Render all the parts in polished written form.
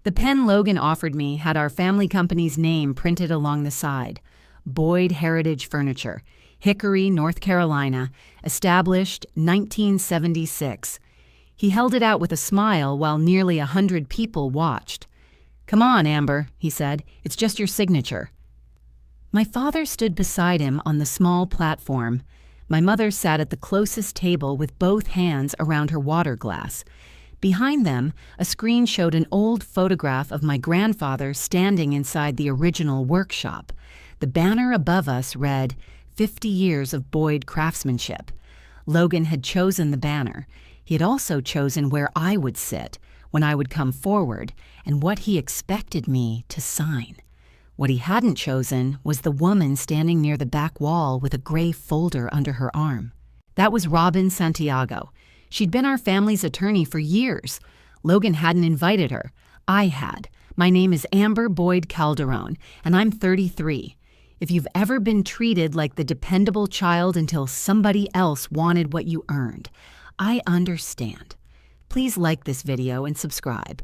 The pen Logan offered me had our family company's name printed along the side: Boyd Heritage Furniture, Hickory, North Carolina, established 1976. He held it out with a smile while nearly 100 people watched. "Come on, Amber," he said. "It's just your signature." My father stood beside him on the small platform. My mother sat at the closest table with both hands around her water glass. Behind them, a screen showed an old photograph of my grandfather standing inside the original workshop. The banner above us read, "50 years of Boyd craftsmanship." Logan had chosen the banner. He had also chosen where I would sit, when I would come forward, and what he expected me to sign. What he hadn't chosen was the woman standing near the back wall with a gray folder under her arm. That was Robin Santiago. She'd been our family's attorney for years. Logan hadn't invited her. I had. My name is Amber Boyd Calderon, and I'm 33. If you've ever been treated like the dependable child until somebody else wanted what you earned, I understand. Please like this video and subscribe.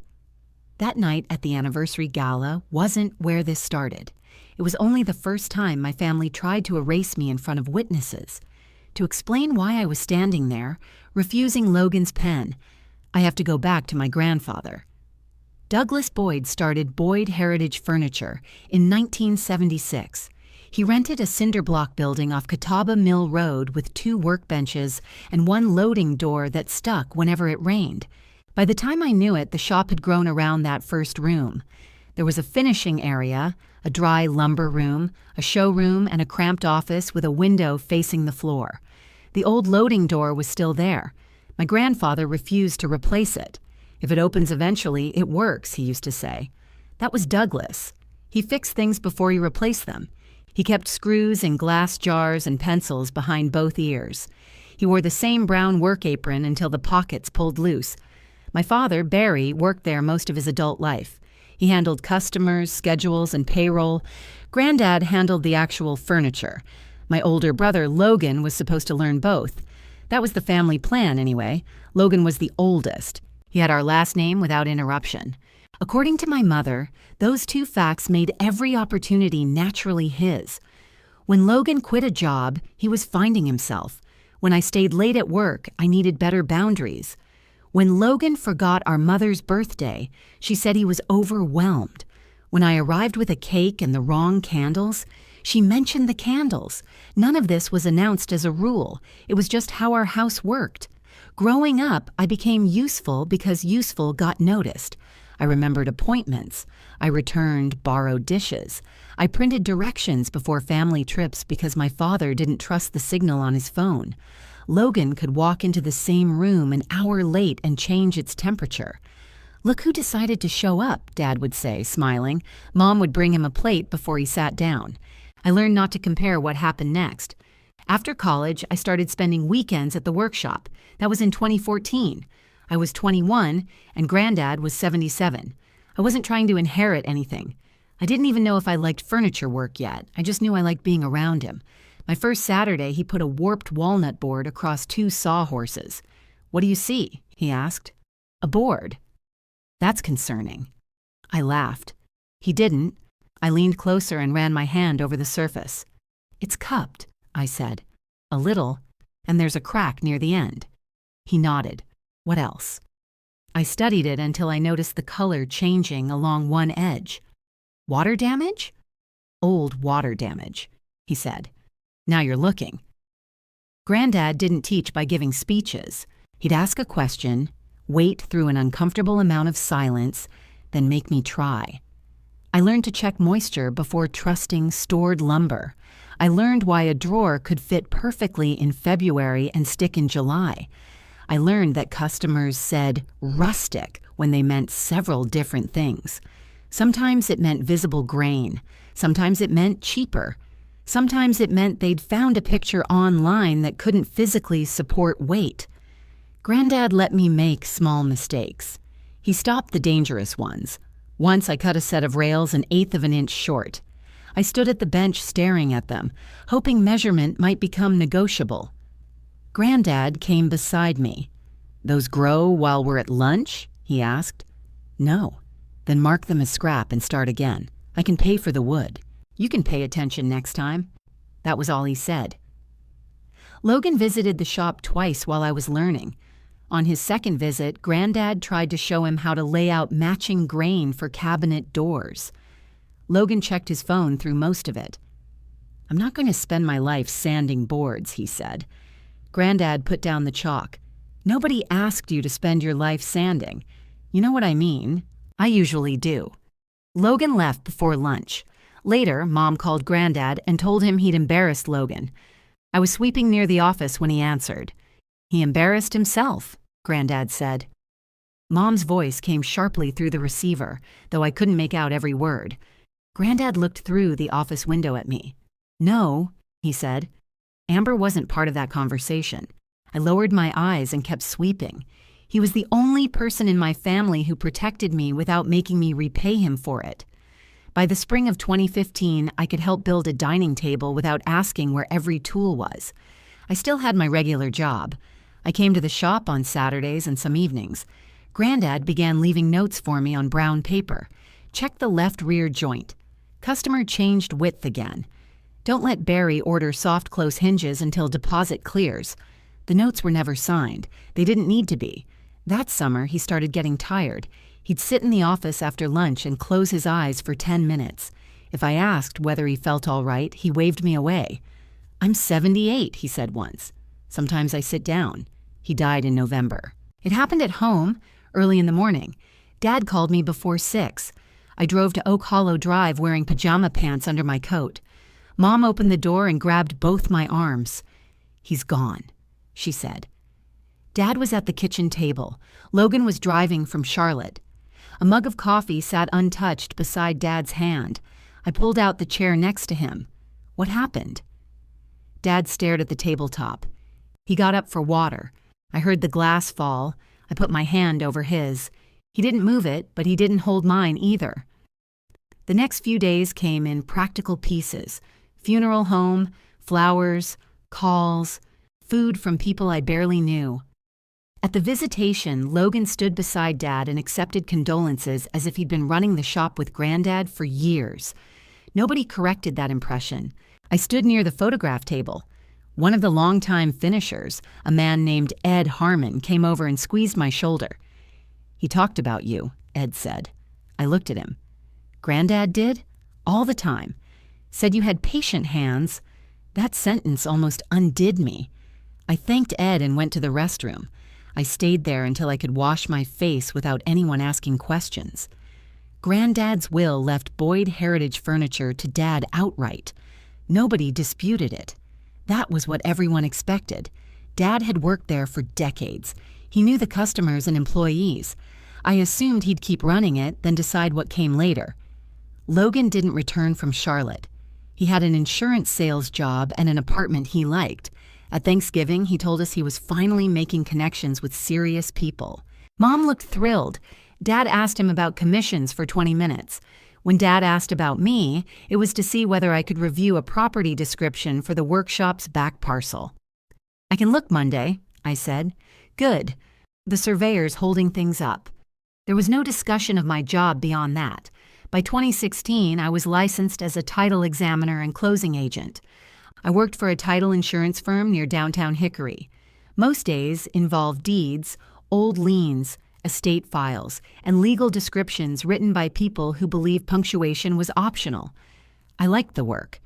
That night at the anniversary gala wasn't where this started. It was only the first time my family tried to erase me in front of witnesses. To explain why I was standing there, refusing Logan's pen, I have to go back to my grandfather. Douglas Boyd started Boyd Heritage Furniture in 1976. He rented a cinder block building off Catawba Mill Road with 2 workbenches and 1 loading door that stuck whenever it rained. By the time I knew it, the shop had grown around that first room. There was a finishing area, a dry lumber room, a showroom, and a cramped office with a window facing the floor. The old loading door was still there. My grandfather refused to replace it. "If it opens eventually, it works," he used to say. That was Douglas. He fixed things before he replaced them. He kept screws in glass jars and pencils behind both ears. He wore the same brown work apron until the pockets pulled loose. My father, Barry, worked there most of his adult life. He handled customers, schedules, and payroll. Granddad handled the actual furniture. My older brother, Logan, was supposed to learn both. That was the family plan, anyway. Logan was the oldest. He had our last name without interruption. According to my mother, those 2 facts made every opportunity naturally his. When Logan quit a job, he was finding himself. When I stayed late at work, I needed better boundaries. When Logan forgot our mother's birthday, she said he was overwhelmed. When I arrived with a cake and the wrong candles, she mentioned the candles. None of this was announced as a rule. It was just how our house worked. Growing up, I became useful because useful got noticed. I remembered appointments. I returned borrowed dishes. I printed directions before family trips because my father didn't trust the signal on his phone. Logan could walk into the same room an hour late and change its temperature. "Look who decided to show up," Dad would say, smiling. Mom would bring him a plate before he sat down. I learned not to compare what happened next. After college, I started spending weekends at the workshop. That was in 2014. I was 21, and Granddad was 77. I wasn't trying to inherit anything. I didn't even know if I liked furniture work yet. I just knew I liked being around him. My first Saturday, he put a warped walnut board across 2 sawhorses. "What do you see?" he asked. "A board." "That's concerning." I laughed. He didn't. I leaned closer and ran my hand over the surface. "It's cupped," I said. "A little, and there's a crack near the end." He nodded. "What else?" I studied it until I noticed the color changing along one edge. "Water damage?" "Old water damage," he said. "Now you're looking." Granddad didn't teach by giving speeches. He'd ask a question, wait through an uncomfortable amount of silence, then make me try. I learned to check moisture before trusting stored lumber. I learned why a drawer could fit perfectly in February and stick in July. I learned that customers said rustic when they meant several different things. Sometimes it meant visible grain. Sometimes it meant cheaper. Sometimes it meant they'd found a picture online that couldn't physically support weight. Granddad let me make small mistakes. He stopped the dangerous ones. Once I cut a set of rails 1/8 of an inch short. I stood at the bench staring at them, hoping measurement might become negotiable. Granddad came beside me. "Those grow while we're at lunch?" he asked. "No." Then mark them as scrap and start again. I can pay for the wood. You can pay attention next time." That was all he said. Logan visited the shop twice while I was learning. On his second visit, Granddad tried to show him how to lay out matching grain for cabinet doors. Logan checked his phone through most of it. "I'm not going to spend my life sanding boards," he said. Granddad put down the chalk. "Nobody asked you to spend your life sanding. You know what I mean?" "I usually do." Logan left before lunch. Later, Mom called Granddad and told him he'd embarrassed Logan. I was sweeping near the office when he answered. "He embarrassed himself," Granddad said. Mom's voice came sharply through the receiver, though I couldn't make out every word. Granddad looked through the office window at me. "No," he said. Amber wasn't part of that conversation. I lowered my eyes and kept sweeping. He was the only person in my family who protected me without making me repay him for it. By the spring of 2015, I could help build a dining table without asking where every tool was. I still had my regular job. I came to the shop on Saturdays and some evenings. Granddad began leaving notes for me on brown paper. "Check the left rear joint. Customer changed width again. Don't let Barry order soft close hinges until deposit clears." The notes were never signed. They didn't need to be. That summer, he started getting tired. He'd sit in the office after lunch and close his eyes for 10 minutes. If I asked whether he felt all right, he waved me away. "I'm 78, he said once. "Sometimes I sit down." He died in November. It happened at home, early in the morning. Dad called me before 6. I drove to Oak Hollow Drive wearing pajama pants under my coat. Mom opened the door and grabbed both my arms. "He's gone," she said. Dad was at the kitchen table. Logan was driving from Charlotte. A mug of coffee sat untouched beside Dad's hand. I pulled out the chair next to him. "What happened?" Dad stared at the tabletop. He got up for water. I heard the glass fall. I put my hand over his. He didn't move it, but he didn't hold mine either. The next few days came in practical pieces. Funeral home, flowers, calls, food from people I barely knew. At the visitation, Logan stood beside Dad and accepted condolences as if he'd been running the shop with Granddad for years. Nobody corrected that impression. I stood near the photograph table. One of the longtime finishers, a man named Ed Harmon, came over and squeezed my shoulder. "He talked about you," Ed said. I looked at him. "Granddad did? All the time. Said you had patient hands." That sentence almost undid me. I thanked Ed and went to the restroom. I stayed there until I could wash my face without anyone asking questions. Granddad's will left Boyd Heritage Furniture to Dad outright. Nobody disputed it. That was what everyone expected. Dad had worked there for decades. He knew the customers and employees. I assumed he'd keep running it, then decide what came later. Logan didn't return from Charlotte. He had an insurance sales job and an apartment he liked. At Thanksgiving, he told us he was finally making connections with serious people. Mom looked thrilled. Dad asked him about commissions for 20 minutes. When Dad asked about me, it was to see whether I could review a property description for the workshop's back parcel. "I can look Monday," I said. "Good. The surveyor's holding things up." There was no discussion of my job beyond that. By 2016, I was licensed as a title examiner and closing agent. I worked for a title insurance firm near downtown Hickory. Most days involved deeds, old liens, estate files, and legal descriptions written by people who believed punctuation was optional. I liked the work.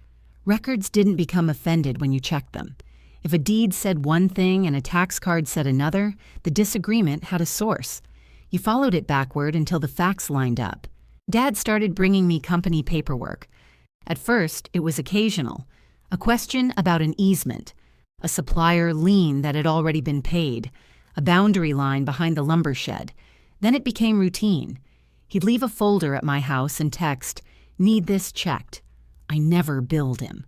Records didn't become offended when you checked them. If a deed said one thing and a tax card said another, the disagreement had a source. You followed it backward until the facts lined up. Dad started bringing me company paperwork. At first, it was occasional. A question about an easement, a supplier lien that had already been paid, a boundary line behind the lumber shed. Then it became routine. He'd leave a folder at my house and text, "Need this checked." I never billed him.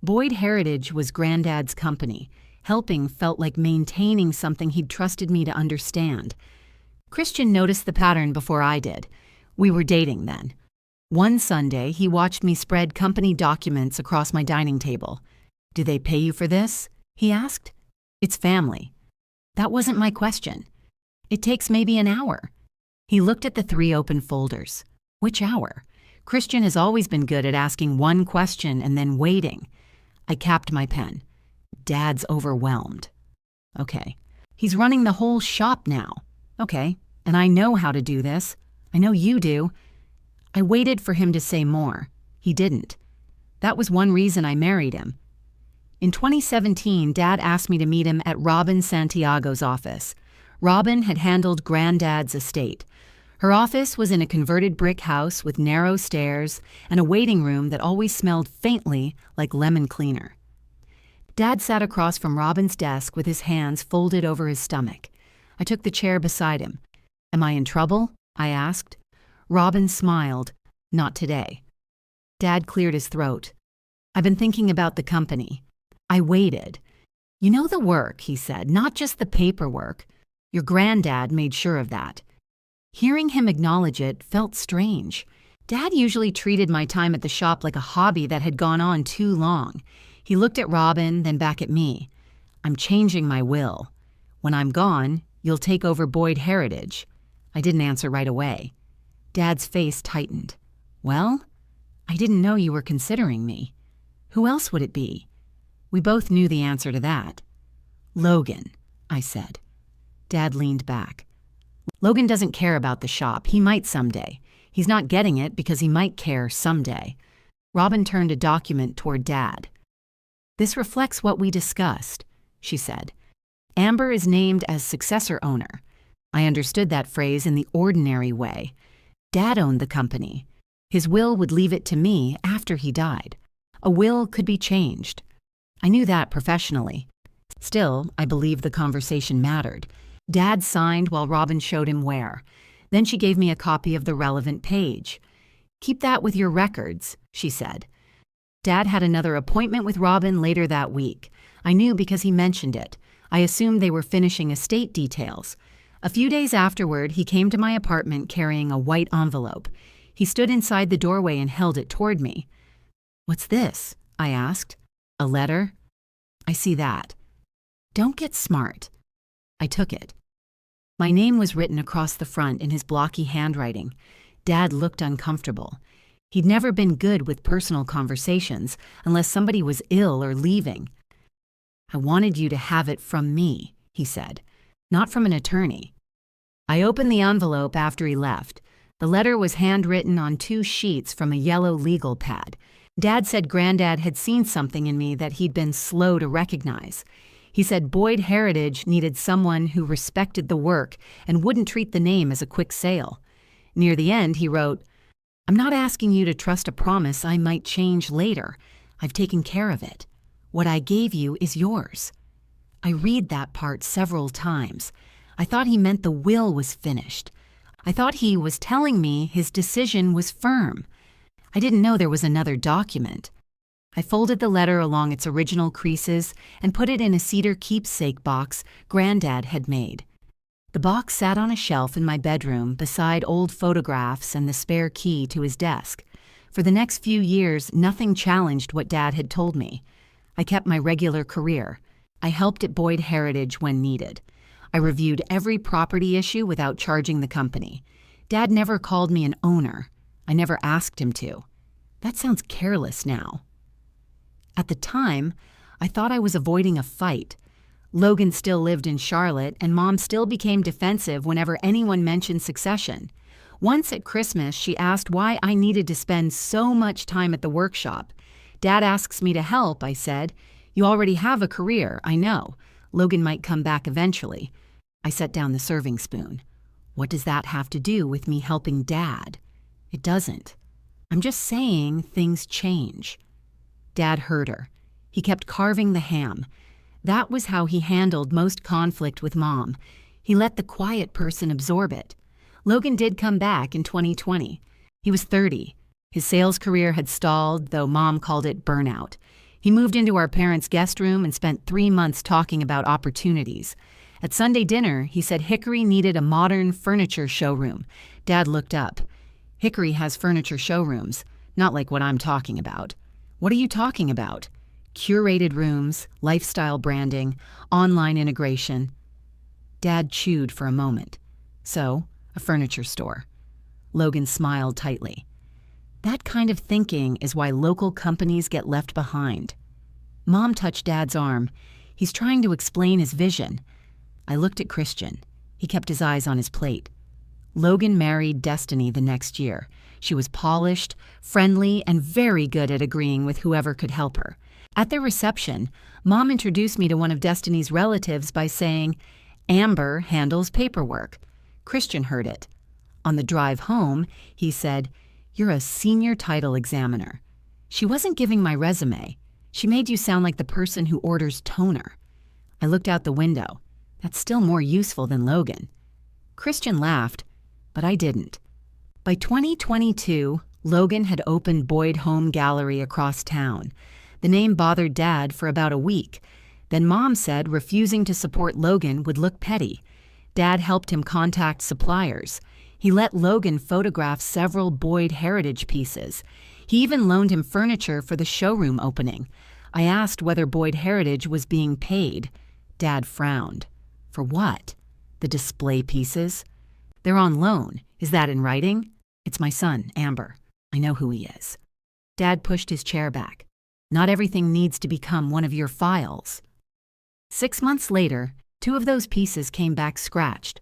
Boyd Heritage was Granddad's company. Helping felt like maintaining something he'd trusted me to understand. Christian noticed the pattern before I did. We were dating then. One Sunday, he watched me spread company documents across my dining table. "Do they pay you for this?" he asked. "It's family." That wasn't my question. "It takes maybe an hour." He looked at the 3 open folders. Which hour? Christian has always been good at asking one question and then waiting. I capped my pen. Dad's overwhelmed. Okay. He's running the whole shop now. Okay. And I know how to do this. I know you do. I waited for him to say more. He didn't. That was one reason I married him. In 2017, Dad asked me to meet him at Robin Santiago's office. Robin had handled Granddad's estate. Her office was in a converted brick house with narrow stairs and a waiting room that always smelled faintly like lemon cleaner. Dad sat across from Robin's desk with his hands folded over his stomach. I took the chair beside him. "Am I in trouble?" I asked. Robin smiled. "Not today." Dad cleared his throat. "I've been thinking about the company." I waited. "You know the work," he said, "not just the paperwork. Your granddad made sure of that." Hearing him acknowledge it felt strange. Dad usually treated my time at the shop like a hobby that had gone on too long. He looked at Robin, then back at me. "I'm changing my will. When I'm gone, you'll take over Boyd Heritage." I didn't answer right away. Dad's face tightened. "Well, I didn't know you were considering me. Who else would it be?" We both knew the answer to that. "Logan," I said. Dad leaned back. "Logan doesn't care about the shop. He might someday. He's not getting it because he might care someday." Robin turned a document toward Dad. "This reflects what we discussed," she said. "Amber is named as successor owner." I understood that phrase in the ordinary way. Dad owned the company. His will would leave it to me after he died. A will could be changed. I knew that professionally. Still, I believed the conversation mattered. Dad signed while Robin showed him where. Then she gave me a copy of the relevant page. "Keep that with your records," she said. Dad had another appointment with Robin later that week. I knew because he mentioned it. I assumed they were finishing estate details. A few days afterward, he came to my apartment carrying a white envelope. He stood inside the doorway and held it toward me. "What's this?" I asked. "A letter?" "I see that." "Don't get smart." I took it. My name was written across the front in his blocky handwriting. Dad looked uncomfortable. He'd never been good with personal conversations unless somebody was ill or leaving. "I wanted you to have it from me," he said, "not from an attorney." I opened the envelope after he left. The letter was handwritten on 2 sheets from a yellow legal pad. Dad said Granddad had seen something in me that he'd been slow to recognize. He said Boyd Heritage needed someone who respected the work and wouldn't treat the name as a quick sale. Near the end, he wrote, "I'm not asking you to trust a promise I might change later. I've taken care of it. What I gave you is yours." I read that part several times. I thought he meant the will was finished. I thought he was telling me his decision was firm. I didn't know there was another document. I folded the letter along its original creases and put it in a cedar keepsake box Granddad had made. The box sat on a shelf in my bedroom beside old photographs and the spare key to his desk. For the next few years, nothing challenged what Dad had told me. I kept my regular career. I helped at Boyd Heritage when needed. I reviewed every property issue without charging the company. Dad never called me an owner. I never asked him to. That sounds careless now. At the time, I thought I was avoiding a fight. Logan still lived in Charlotte, and Mom still became defensive whenever anyone mentioned succession. Once at Christmas, she asked why I needed to spend so much time at the workshop. "Dad asks me to help," I said. "You already have a career, I know. Logan might come back eventually." I set down the serving spoon. What does that have to do with me helping Dad? It doesn't. I'm just saying things change. Dad heard her. He kept carving the ham. That was how he handled most conflict with Mom. He let the quiet person absorb it. Logan did come back in 2020. He was 30. His sales career had stalled, though Mom called it burnout. He moved into our parents' guest room and spent 3 months talking about opportunities. At Sunday dinner, he said Hickory needed a modern furniture showroom. Dad looked up. Hickory has furniture showrooms, not like what I'm talking about. What are you talking about? Curated rooms, lifestyle branding, online integration. Dad chewed for a moment. So, a furniture store. Logan smiled tightly. That kind of thinking is why local companies get left behind. Mom touched Dad's arm. He's trying to explain his vision. I looked at Christian. He kept his eyes on his plate. Logan married Destiny the next year. She was polished, friendly, and very good at agreeing with whoever could help her. At their reception, Mom introduced me to one of Destiny's relatives by saying, "Amber handles paperwork." Christian heard it. On the drive home, he said, "You're a senior title examiner." She wasn't giving my resume. She made you sound like the person who orders toner. I looked out the window. That's still more useful than Logan. Christian laughed, but I didn't. By 2022, Logan had opened Boyd Home Gallery across town. The name bothered Dad for about a week. Then Mom said refusing to support Logan would look petty. Dad helped him contact suppliers. He let Logan photograph several Boyd heritage pieces. He even loaned him furniture for the showroom opening. I asked whether Boyd Heritage was being paid. Dad frowned. For what? The display pieces? They're on loan. Is that in writing? It's my son, Amber. I know who he is. Dad pushed his chair back. Not everything needs to become one of your files. 6 months later, 2 of those pieces came back scratched.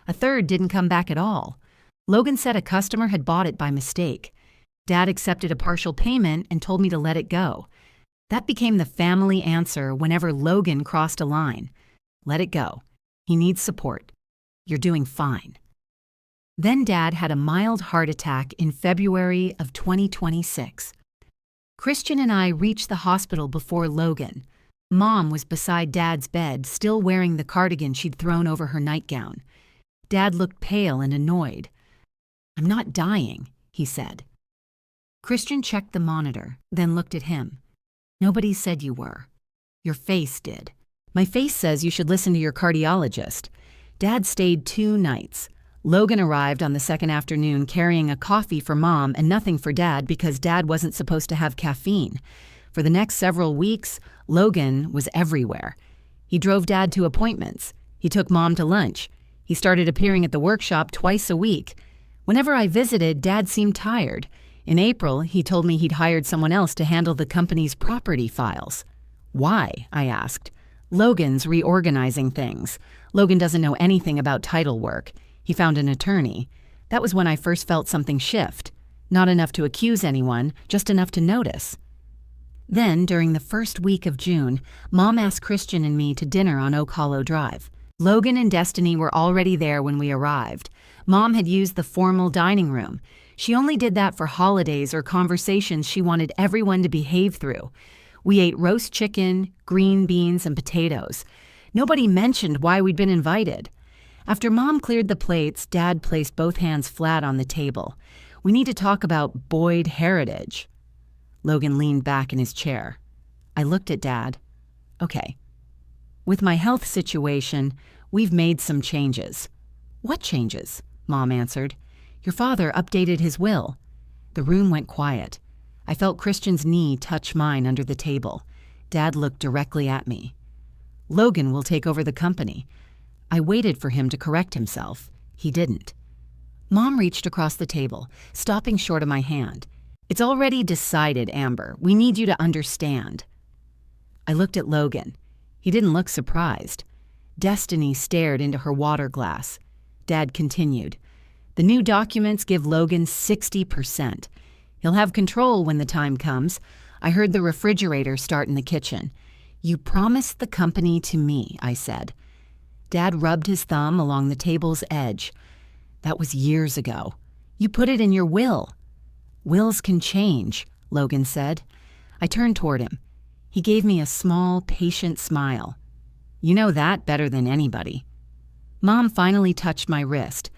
A third didn't come back at all. Logan said a customer had bought it by mistake. Dad accepted a partial payment and told me to let it go. That became the family answer whenever Logan crossed a line. Let it go. He needs support. You're doing fine. Then Dad had a mild heart attack in February of 2026. Christian and I reached the hospital before Logan. Mom was beside Dad's bed, still wearing the cardigan she'd thrown over her nightgown. Dad looked pale and annoyed. "I'm not dying," he said. Christian checked the monitor, then looked at him. "Nobody said you were. Your face did." "My face says you should listen to your cardiologist." Dad stayed 2 nights. Logan arrived on the second afternoon carrying a coffee for Mom and nothing for Dad because Dad wasn't supposed to have caffeine. For the next several weeks, Logan was everywhere. He drove Dad to appointments. He took Mom to lunch. He started appearing at the workshop twice a week. Whenever I visited, Dad seemed tired. In April, he told me he'd hired someone else to handle the company's property files. "Why?" I asked. "Logan's reorganizing things. Logan doesn't know anything about title work. He found an attorney. That was when I first felt something shift. Not enough to accuse anyone, just enough to notice." Then, during the first week of June, Mom asked Christian and me to dinner on Oak Hollow Drive. Logan and Destiny were already there when we arrived. Mom had used the formal dining room. She only did that for holidays or conversations she wanted everyone to behave through. We ate roast chicken, green beans, and potatoes. Nobody mentioned why we'd been invited. After Mom cleared the plates, Dad placed both hands flat on the table. "We need to talk about Boyd heritage." Logan leaned back in his chair. I looked at Dad. "Okay. With my health situation, we've made some changes." "What changes?" Mom answered. "Your father updated his will." The room went quiet. I felt Christian's knee touch mine under the table. Dad looked directly at me. "Logan will take over the company." I waited for him to correct himself. He didn't. Mom reached across the table, stopping short of my hand. "It's already decided, Amber. We need you to understand." I looked at Logan. He didn't look surprised. Destiny stared into her water glass. Dad continued. "The new documents give Logan 60%. He'll have control when the time comes. I heard the refrigerator start in the kitchen." "You promised the company to me," I said. Dad rubbed his thumb along the table's edge. "That was years ago. You put it in your will." "Wills can change," Logan said. I turned toward him. He gave me a small, patient smile. "You know that better than anybody." Mom finally touched my wrist.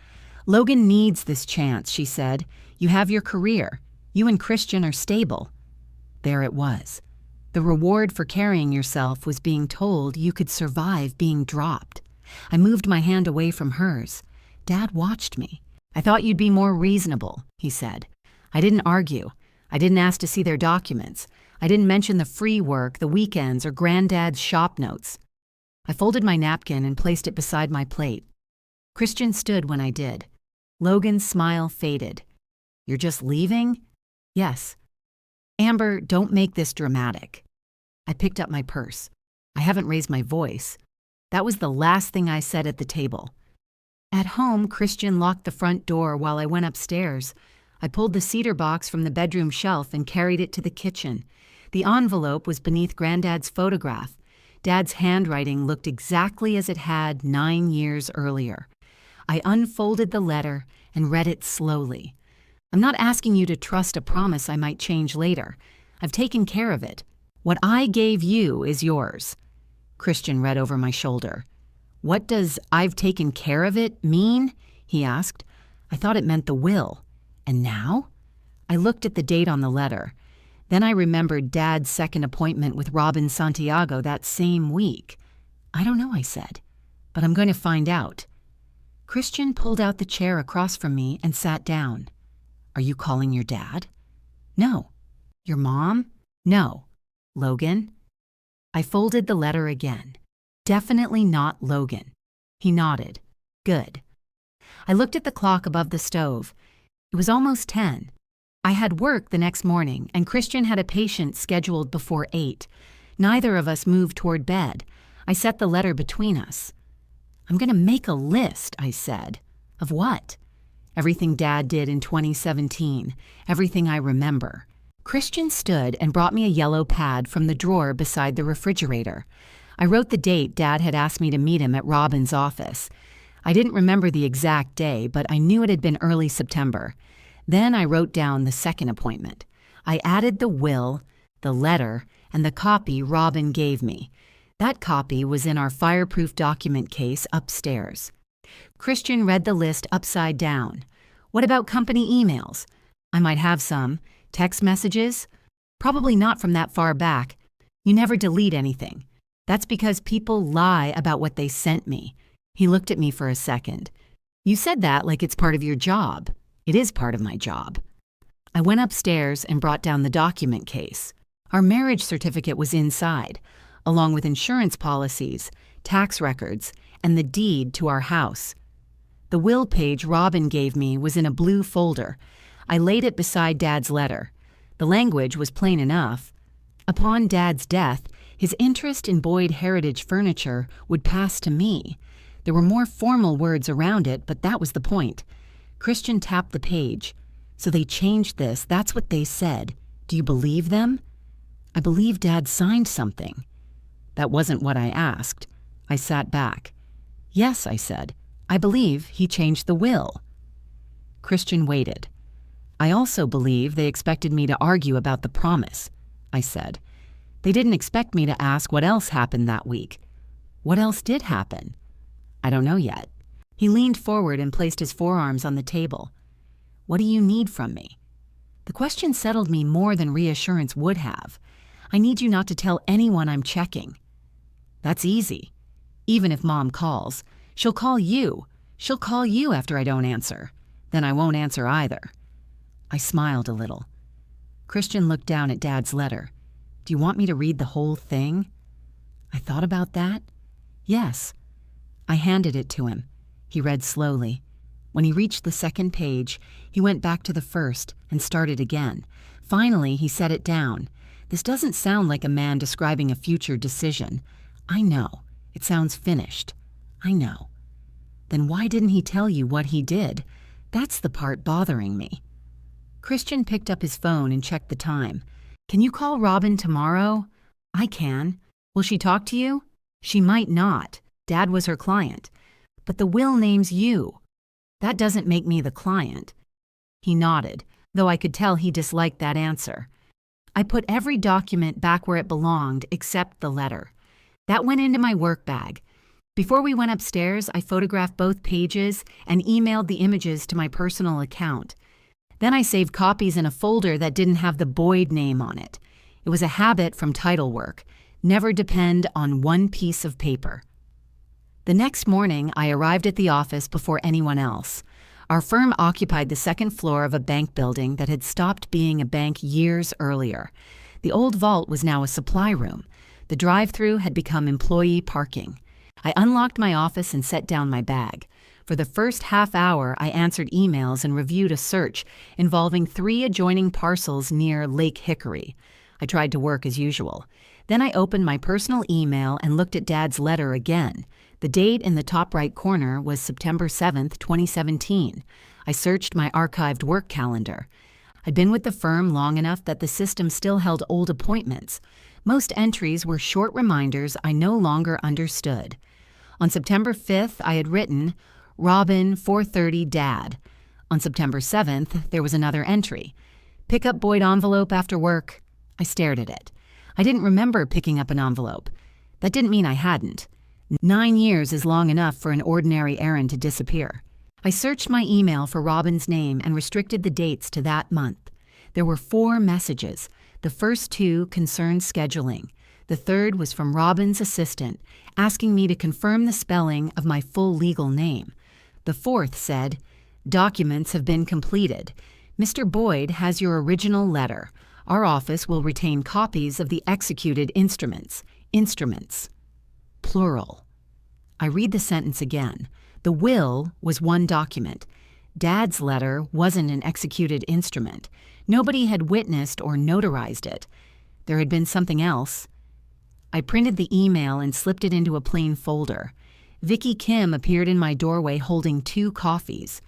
"Logan needs this chance," she said. "You have your career. You and Christian are stable." There it was. The reward for carrying yourself was being told you could survive being dropped. I moved my hand away from hers. Dad watched me. "I thought you'd be more reasonable," he said. I didn't argue. I didn't ask to see their documents. I didn't mention the free work, the weekends, or Granddad's shop notes. I folded my napkin and placed it beside my plate. Christian stood when I did. Logan's smile faded. "You're just leaving?" "Yes." "Amber, don't make this dramatic." I picked up my purse. I haven't raised my voice. That was the last thing I said at the table. At home, Christian locked the front door while I went upstairs. I pulled the cedar box from the bedroom shelf and carried it to the kitchen. The envelope was beneath Granddad's photograph. Dad's handwriting looked exactly as it had 9 years earlier. I unfolded the letter and read it slowly. "I'm not asking you to trust a promise I might change later. I've taken care of it. What I gave you is yours." Christian read over my shoulder. "What does 'I've taken care of it' mean?" he asked. I thought it meant the will. And now? I looked at the date on the letter. Then I remembered Dad's second appointment with Robin Santiago that same week. "I don't know," I said, "but I'm going to find out." Christian pulled out the chair across from me and sat down. "Are you calling your dad?" "No." "Your mom?" "No." "Logan?" I folded the letter again. Definitely not Logan. He nodded. "Good." I looked at the clock above the stove. It was almost 10. I had work the next morning, and Christian had a patient scheduled before 8. Neither of us moved toward bed. I set the letter between us. "I'm going to make a list," I said. "Of what?" "Everything Dad did in 2017. Everything I remember." Christian stood and brought me a yellow pad from the drawer beside the refrigerator. I wrote the date Dad had asked me to meet him at Robin's office. I didn't remember the exact day, but I knew it had been early September. Then I wrote down the second appointment. I added the will, the letter, and the copy Robin gave me. That copy was in our fireproof document case upstairs. Christian read the list upside down. "What about company emails?" "I might have some. Text messages?" "Probably not from that far back. You never delete anything. That's because people lie about what they sent me." He looked at me for a second. "You said that like it's part of your job." "It is part of my job." I went upstairs and brought down the document case. Our marriage certificate was inside, along with insurance policies, tax records, and the deed to our house. The will page Robin gave me was in a blue folder. I laid it beside Dad's letter. The language was plain enough. Upon Dad's death, his interest in Boyd Heritage Furniture would pass to me. There were more formal words around it, but that was the point. Christian tapped the page. "So they changed this, that's what they said. Do you believe them?" "I believe Dad signed something." That wasn't what I asked. I sat back. "Yes," I said. "I believe he changed the will." Christian waited. "I also believe they expected me to argue about the promise," I said. "They didn't expect me to ask what else happened that week." "What else did happen?" "I don't know yet." He leaned forward and placed his forearms on the table. "What do you need from me?" The question settled me more than reassurance would have. "I need you not to tell anyone I'm checking." "That's easy. Even if Mom calls, she'll call you. She'll call you after I don't answer. Then I won't answer either." I smiled a little. Christian looked down at Dad's letter. "Do you want me to read the whole thing?" I thought about that. "Yes." I handed it to him. He read slowly. When he reached the second page, he went back to the first and started again. Finally, he set it down. "This doesn't sound like a man describing a future decision." "I know. It sounds finished." "I know." "Then why didn't he tell you what he did? That's the part bothering me." Christian picked up his phone and checked the time. "Can you call Robin tomorrow?" "I can." "Will she talk to you?" "She might not. Dad was her client." "But the will names you." "That doesn't make me the client." He nodded, though I could tell he disliked that answer. I put every document back where it belonged except the letter. That went into my work bag. Before we went upstairs, I photographed both pages and emailed the images to my personal account. Then I saved copies in a folder that didn't have the Boyd name on it. It was a habit from title work. Never depend on one piece of paper. The next morning, I arrived at the office before anyone else. Our firm occupied the second floor of a bank building that had stopped being a bank years earlier. The old vault was now a supply room. The drive-through had become employee parking. I unlocked my office and set down my bag. For the first half hour, I answered emails and reviewed a search involving 3 adjoining parcels near Lake Hickory. I tried to work as usual. Then I opened my personal email and looked at Dad's letter again. The date in the top right corner was September 7th, 2017. I searched my archived work calendar. I'd been with the firm long enough that the system still held old appointments. Most entries were short reminders I no longer understood. On September 5th, I had written, Robin, 4:30, Dad. On September 7th, there was another entry. Pick up Boyd envelope after work. I stared at it. I didn't remember picking up an envelope. That didn't mean I hadn't. 9 years is long enough for an ordinary errand to disappear. I searched my email for Robin's name and restricted the dates to that month. There were 4 messages. The first 2 concerned scheduling. The third was from Robin's assistant, asking me to confirm the spelling of my full legal name. The fourth said, Documents have been completed. Mr. Boyd has your original letter. Our office will retain copies of the executed instruments. Instruments. Plural. I read the sentence again. The will was one document. Dad's letter wasn't an executed instrument. Nobody had witnessed or notarized it. There had been something else. I printed the email and slipped it into a plain folder. Vicky Kim appeared in my doorway holding 2 coffees.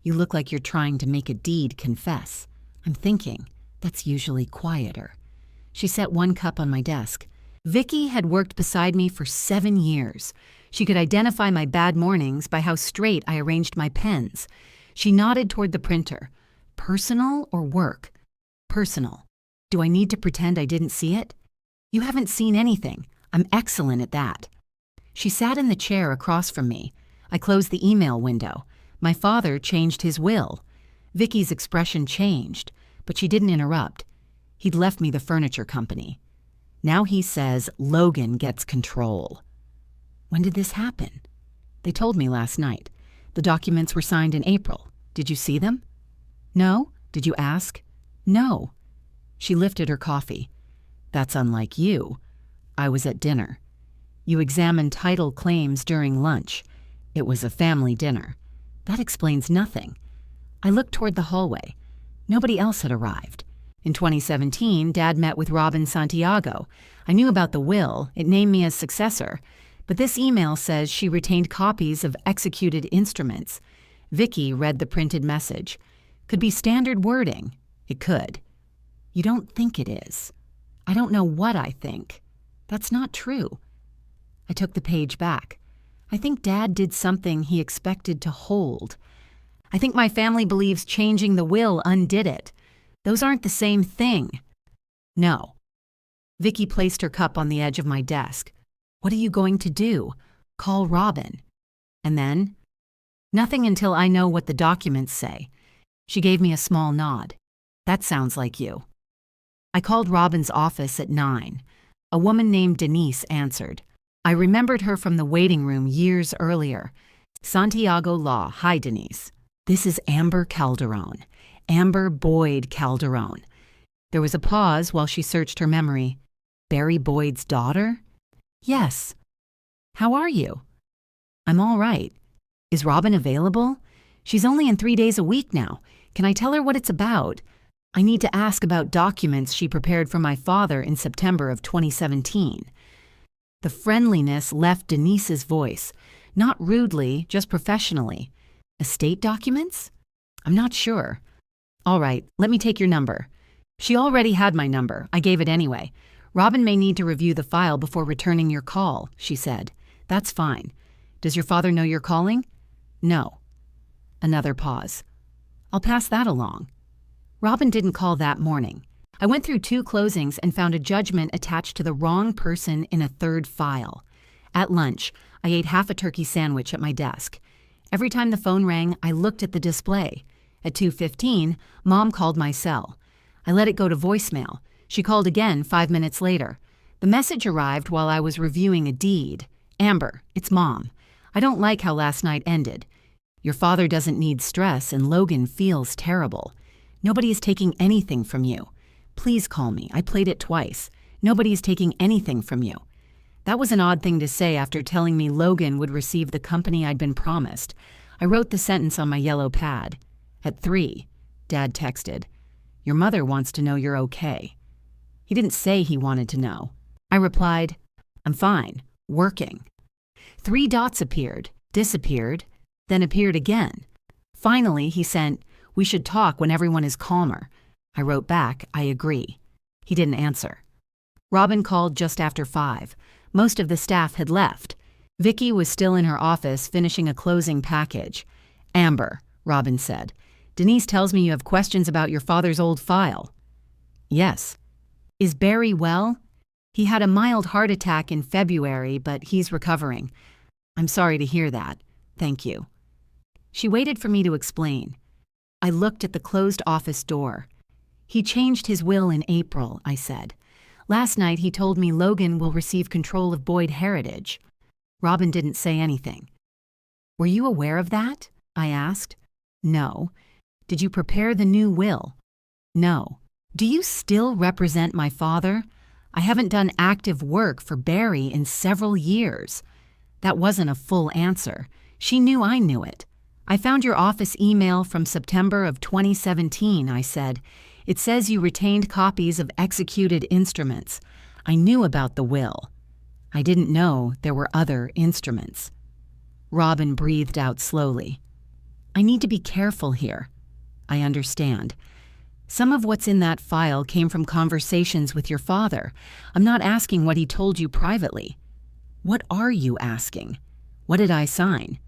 You look like you're trying to make a deed confess. I'm thinking, that's usually quieter. She set 1 cup on my desk. Vicky had worked beside me for 7 years. She could identify my bad mornings by how straight I arranged my pens. She nodded toward the printer. Personal or work? Personal. Do I need to pretend I didn't see it? You haven't seen anything. I'm excellent at that. She sat in the chair across from me. I closed the email window. My father changed his will. Vicky's expression changed, but she didn't interrupt. He'd left me the furniture company. Now he says Logan gets control. When did this happen? They told me last night. The documents were signed in April. Did you see them? No? Did you ask? No. She lifted her coffee. That's unlike you. I was at dinner. You examined title claims during lunch. It was a family dinner. That explains nothing. I looked toward the hallway. Nobody else had arrived. In 2017, Dad met with Robin Santiago. I knew about the will. It named me as successor. But this email says she retained copies of executed instruments. Vicky read the printed message. Could be standard wording. It could. You don't think it is. I don't know what I think. That's not true. I took the page back. I think Dad did something he expected to hold. I think my family believes changing the will undid it. Those aren't the same thing. No. Vicky placed her cup on the edge of my desk. What are you going to do? Call Robin. And then? Nothing until I know what the documents say. She gave me a small nod. That sounds like you. I called Robin's office at 9. A woman named Denise answered. I remembered her from the waiting room years earlier. Santiago Law. Hi, Denise. This is Amber Calderon. Amber Boyd Calderon. There was a pause while she searched her memory. Barry Boyd's daughter? Yes. How are you? I'm all right. Is Robin available? She's only in 3 days a week now. Can I tell her what it's about? I need to ask about documents she prepared for my father in September of 2017. The friendliness left Denise's voice, not rudely, just professionally. Estate documents? I'm not sure. All right, let me take your number. She already had my number. I gave it anyway. Robin may need to review the file before returning your call, she said. That's fine. Does your father know you're calling? No. Another pause. I'll pass that along. Robin didn't call that morning. I went through 2 closings and found a judgment attached to the wrong person in a 3rd file. At lunch, I ate half a turkey sandwich at my desk. Every time the phone rang, I looked at the display. At 2:15, Mom called my cell. I let it go to voicemail. She called again 5 minutes later. The message arrived while I was reviewing a deed. Amber, it's Mom. I don't like how last night ended. Your father doesn't need stress and Logan feels terrible. Nobody is taking anything from you. Please call me. I played it twice. Nobody is taking anything from you. That was an odd thing to say after telling me Logan would receive the company I'd been promised. I wrote the sentence on my yellow pad. At 3, Dad texted, "Your mother wants to know you're okay." He didn't say he wanted to know. I replied, "I'm fine, working." 3 dots appeared, disappeared, then appeared again. Finally, he sent, "We should talk when everyone is calmer." I wrote back, "I agree." He didn't answer. Robin called just after 5. Most of the staff had left. Vicky was still in her office finishing a closing package. "Amber," Robin said, "Denise tells me you have questions about your father's old file." "Yes." "Is Barry well?" "He had a mild heart attack in February, but he's recovering." "I'm sorry to hear that. Thank you." She waited for me to explain. I looked at the closed office door. "He changed his will in April," I said. "Last night he told me Logan will receive control of Boyd Heritage." Robin didn't say anything. "Were you aware of that?" I asked. "No." "Did you prepare the new will?" "No." "Do you still represent my father?" "I haven't done active work for Barry in several years." That wasn't a full answer. She knew I knew it. "I found your office email from September of 2017, I said. "It says you retained copies of executed instruments. I knew about the will. I didn't know there were other instruments." Robin breathed out slowly. "I need to be careful here." "I understand. Some of what's in that file came from conversations with your father. I'm not asking what he told you privately." "What are you asking? What did I sign?"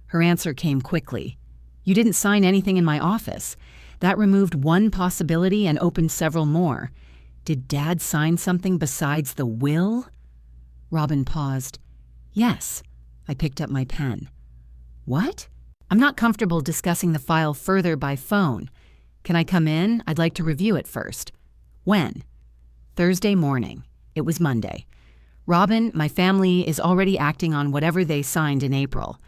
Her answer came quickly. "You didn't sign anything in my office. That removed one possibility and opened several more. Did Dad sign something besides the will?" Robin paused. "Yes." I picked up my pen. "What?" "I'm not comfortable discussing the file further by phone. Can I come in? I'd like to review it first." "When?" "Thursday morning." It was Monday. "Robin, my family is already acting on whatever they signed in April."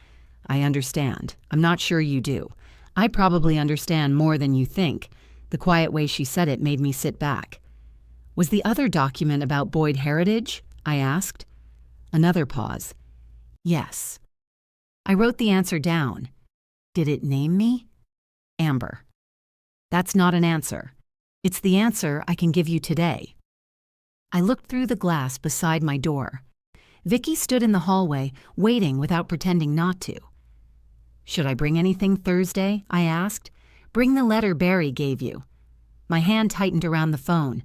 "I understand. I'm not sure you do. I probably understand more than you think." The quiet way she said it made me sit back. "Was the other document about Boyd Heritage?" I asked. Another pause. "Yes." I wrote the answer down. "Did it name me?" "Amber." "That's not an answer. It's the answer I can give you today." I looked through the glass beside my door. Vicky stood in the hallway, waiting without pretending not to. "Should I bring anything Thursday?" I asked. "Bring the letter Barry gave you." My hand tightened around the phone.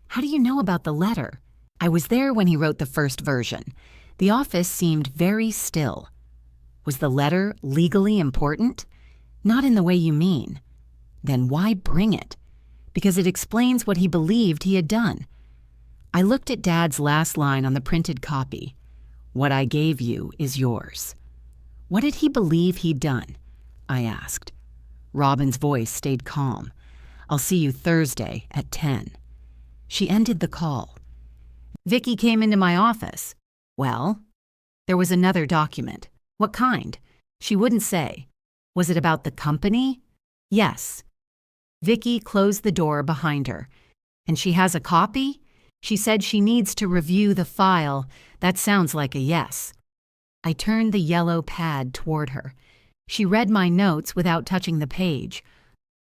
"How do you know about the letter?" "I was there when he wrote the first version. The office seemed very still." "Was the letter legally important?" "Not in the way you mean." "Then why bring it?" "Because it explains what he believed he had done." I looked at Dad's last line on the printed copy. "What I gave you is yours." "What did he believe he'd done?" I asked. Robin's voice stayed calm. "I'll see you Thursday at 10. She ended the call. Vicky came into my office. "Well?" "There was another document." "What kind?" She wouldn't say. "Was it about the company?" "Yes." Vicky closed the door behind her. "And she has a copy?" "She said she needs to review the file. That sounds like a yes." I turned the yellow pad toward her. She read my notes without touching the page.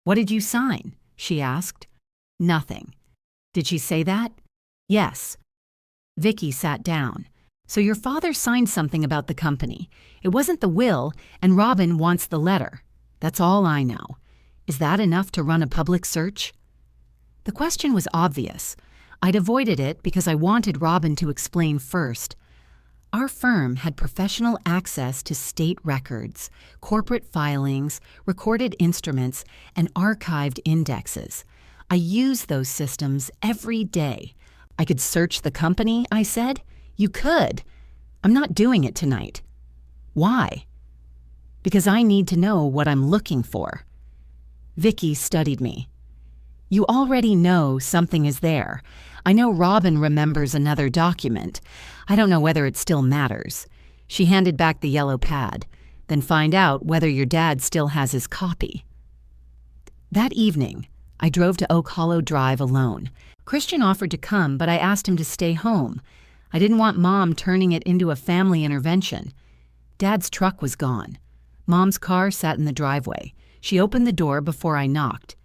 "What did you sign?" she asked. "Nothing." "Did she say that?" "Yes." Vicky sat down. "So your father signed something about the company. It wasn't the will, and Robin wants the letter. That's all I know. Is that enough to run a public search?" The question was obvious. I'd avoided it because I wanted Robin to explain first. Our firm had professional access to state records, corporate filings, recorded instruments, and archived indexes. I use those systems every day. "I could search the company," I said. "You could." "I'm not doing it tonight." "Why?" "Because I need to know what I'm looking for." Vicky studied me. "You already know something is there. I know Robin remembers another document. I don't know whether it still matters." She handed back the yellow pad. "Then find out whether your dad still has his copy." That evening, I drove to Oak Hollow Drive alone. Christian offered to come, but I asked him to stay home. I didn't want Mom turning it into a family intervention. Dad's truck was gone. Mom's car sat in the driveway. She opened the door before I knocked.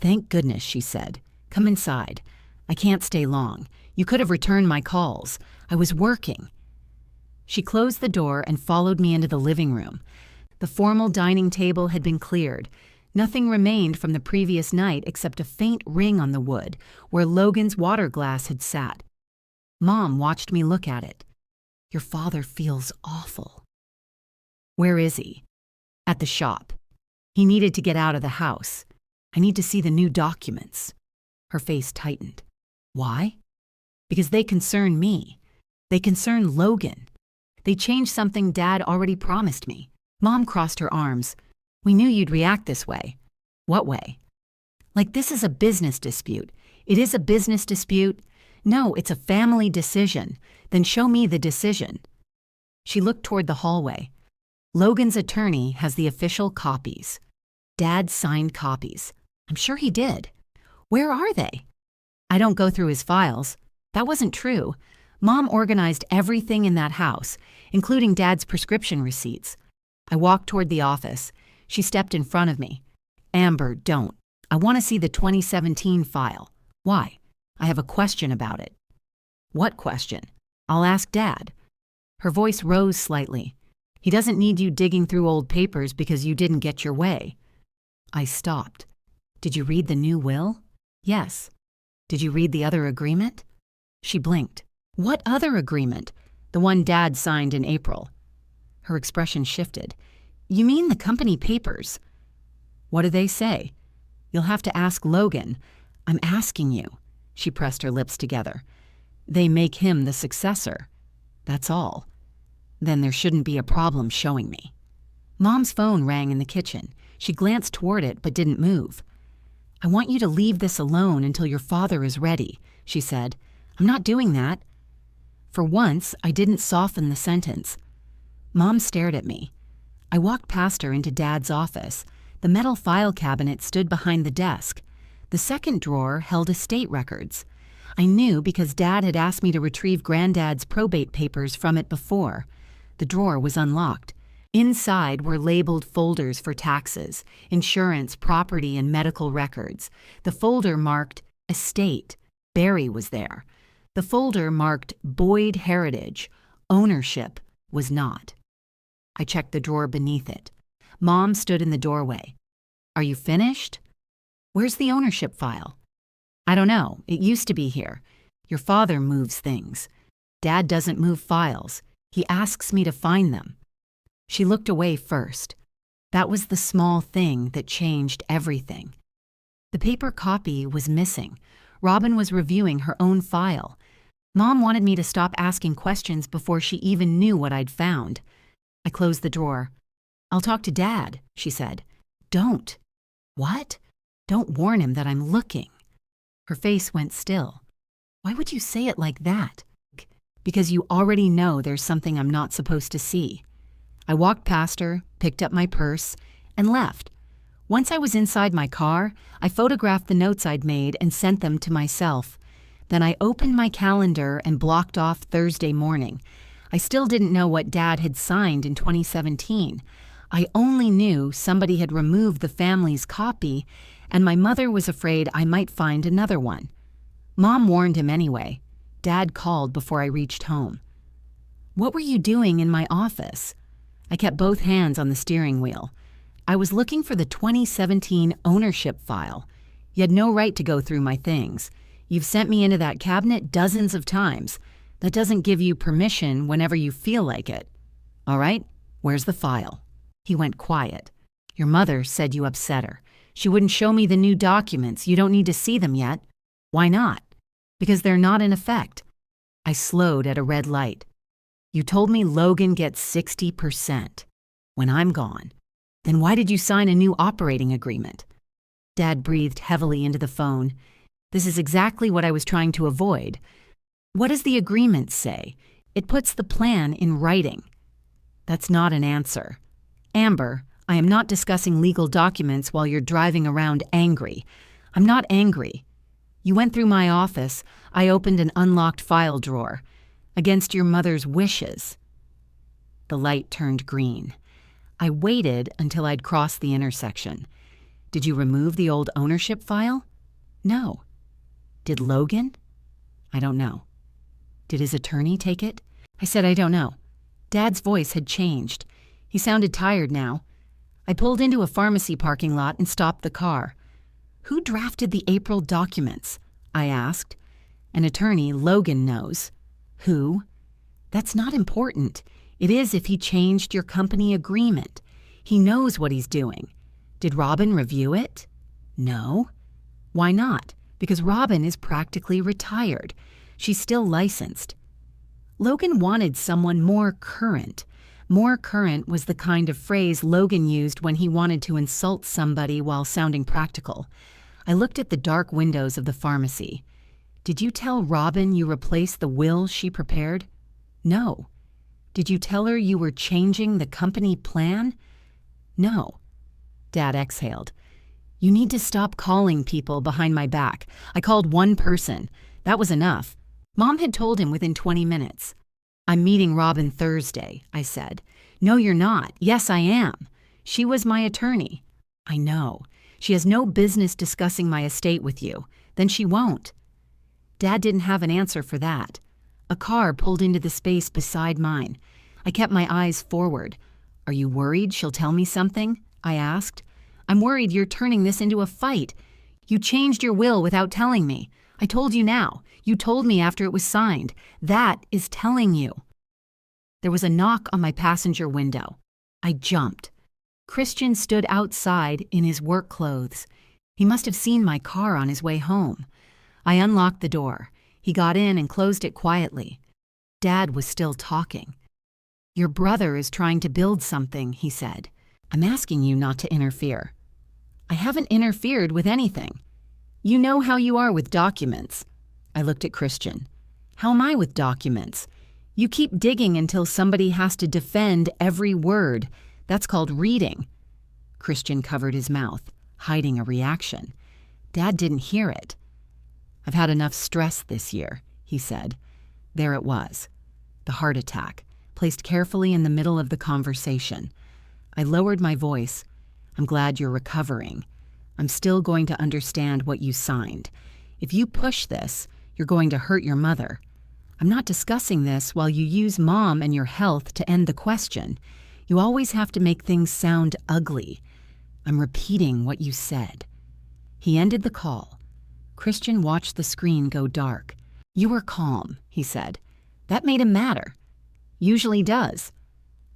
"Thank goodness," she said. "Come inside. I can't stay long. You could have returned my calls. I was working." She closed the door and followed me into the living room. The formal dining table had been cleared. Nothing remained from the previous night except a faint ring on the wood where Logan's water glass had sat. Mom watched me look at it. "Your father feels awful." "Where is he?" "At the shop. He needed to get out of the house. I need to see the new documents." Her face tightened. "Why?" "Because they concern me. They concern Logan. They change something Dad already promised me." Mom crossed her arms. "We knew you'd react this way." "What way?" "Like this is a business dispute." "It is a business dispute?" "No, it's a family decision." "Then show me the decision." She looked toward the hallway. "Logan's attorney has the official copies." "Dad signed copies." "I'm sure he did." "Where are they?" "I don't go through his files." That wasn't true. Mom organized everything in that house, including Dad's prescription receipts. I walked toward the office. She stepped in front of me. "Amber, don't. I want to see the 2017 file." "Why?" "I have a question about it." "What question?" "I'll ask Dad." Her voice rose slightly. "He doesn't need you digging through old papers because you didn't get your way." I stopped. "Did you read the new will?" "Yes." "Did you read the other agreement?" She blinked. "What other agreement?" "The one Dad signed in April." Her expression shifted. "You mean the company papers?" "What do they say?" "You'll have to ask Logan." "I'm asking you." She pressed her lips together. "They make him the successor. That's all." "Then there shouldn't be a problem showing me." Mom's phone rang in the kitchen. She glanced toward it but didn't move. "I want you to leave this alone until your father is ready," she said. "I'm not doing that." For once, I didn't soften the sentence. Mom stared at me. I walked past her into Dad's office. The metal file cabinet stood behind the desk. The second drawer held estate records. I knew because Dad had asked me to retrieve Granddad's probate papers from it before. The drawer was unlocked. Inside were labeled folders for taxes, insurance, property, and medical records. The folder marked Estate. Barry was there. The folder marked Boyd Heritage. Ownership was not. I checked the drawer beneath it. Mom stood in the doorway. "Are you finished?" "Where's the ownership file?" "I don't know. It used to be here. Your father moves things. Dad doesn't move files. He asks me to find them." She looked away first. That was the small thing that changed everything. The paper copy was missing. Robin was reviewing her own file. Mom wanted me to stop asking questions before she even knew what I'd found. I closed the drawer. "I'll talk to Dad," she said. "Don't." "What?" "Don't warn him that I'm looking." Her face went still. "Why would you say it like that?" "Because you already know there's something I'm not supposed to see." I walked past her, picked up my purse, and left. Once I was inside my car, I photographed the notes I'd made and sent them to myself. Then I opened my calendar and blocked off Thursday morning. I still didn't know what Dad had signed in 2017. I only knew somebody had removed the family's copy, and my mother was afraid I might find another one. Mom warned him anyway. Dad called before I reached home. "What were you doing in my office?" I kept both hands on the steering wheel. "I was looking for the 2017 ownership file. You had no right to go through my things. You've sent me into that cabinet dozens of times. That doesn't give you permission whenever you feel like it." "All right, where's the file?" He went quiet. "Your mother said you upset her. She wouldn't show me the new documents. You don't need to see them yet." "Why not?" "Because they're not in effect." I slowed at a red light. "You told me Logan gets 60% when I'm gone. Then why did you sign a new operating agreement?" Dad breathed heavily into the phone. "This is exactly what I was trying to avoid." "What does the agreement say?" "It puts the plan in writing." "That's not an answer." "Amber, I am not discussing legal documents while you're driving around angry." "I'm not angry." "You went through my office. I opened an unlocked file drawer. Against your mother's wishes." The light turned green. I waited until I'd crossed the intersection. Did you remove the old ownership file? No. Did Logan? I don't know. Did his attorney take it? I said I don't know. Dad's voice had changed. He sounded tired now. I pulled into a pharmacy parking lot and stopped the car. Who drafted the April documents? I asked. An attorney, Logan, knows. Who? That's not important. It is if he changed your company agreement. He knows what he's doing. Did Robin review it? No. Why not? Because Robin is practically retired. She's still licensed. Logan wanted someone more current. More current was the kind of phrase Logan used when he wanted to insult somebody while sounding practical. I looked at the dark windows of the pharmacy. Did you tell Robin you replaced the will she prepared? No. Did you tell her you were changing the company plan? No. Dad exhaled. You need to stop calling people behind my back. I called one person. That was enough. Mom had told him within 20 minutes. I'm meeting Robin Thursday, I said. No, you're not. Yes, I am. She was my attorney. I know. She has no business discussing my estate with you. Then she won't. Dad didn't have an answer for that. A car pulled into the space beside mine. I kept my eyes forward. Are you worried she'll tell me something? I asked. I'm worried you're turning this into a fight. You changed your will without telling me. I told you now. You told me after it was signed. That is telling you. There was a knock on my passenger window. I jumped. Christian stood outside in his work clothes. He must have seen my car on his way home. I unlocked the door. He got in and closed it quietly. Dad was still talking. Your brother is trying to build something, he said. I'm asking you not to interfere. I haven't interfered with anything. You know how you are with documents. I looked at Christian. How am I with documents? You keep digging until somebody has to defend every word. That's called reading. Christian covered his mouth, hiding a reaction. Dad didn't hear it. I've had enough stress this year, he said. There it was. The heart attack, placed carefully in the middle of the conversation. I lowered my voice. I'm glad you're recovering. I'm still going to understand what you signed. If you push this, you're going to hurt your mother. I'm not discussing this while you use Mom and your health to end the question. You always have to make things sound ugly. I'm repeating what you said. He ended the call. Christian watched the screen go dark. You were calm, he said. That made him matter. Usually does.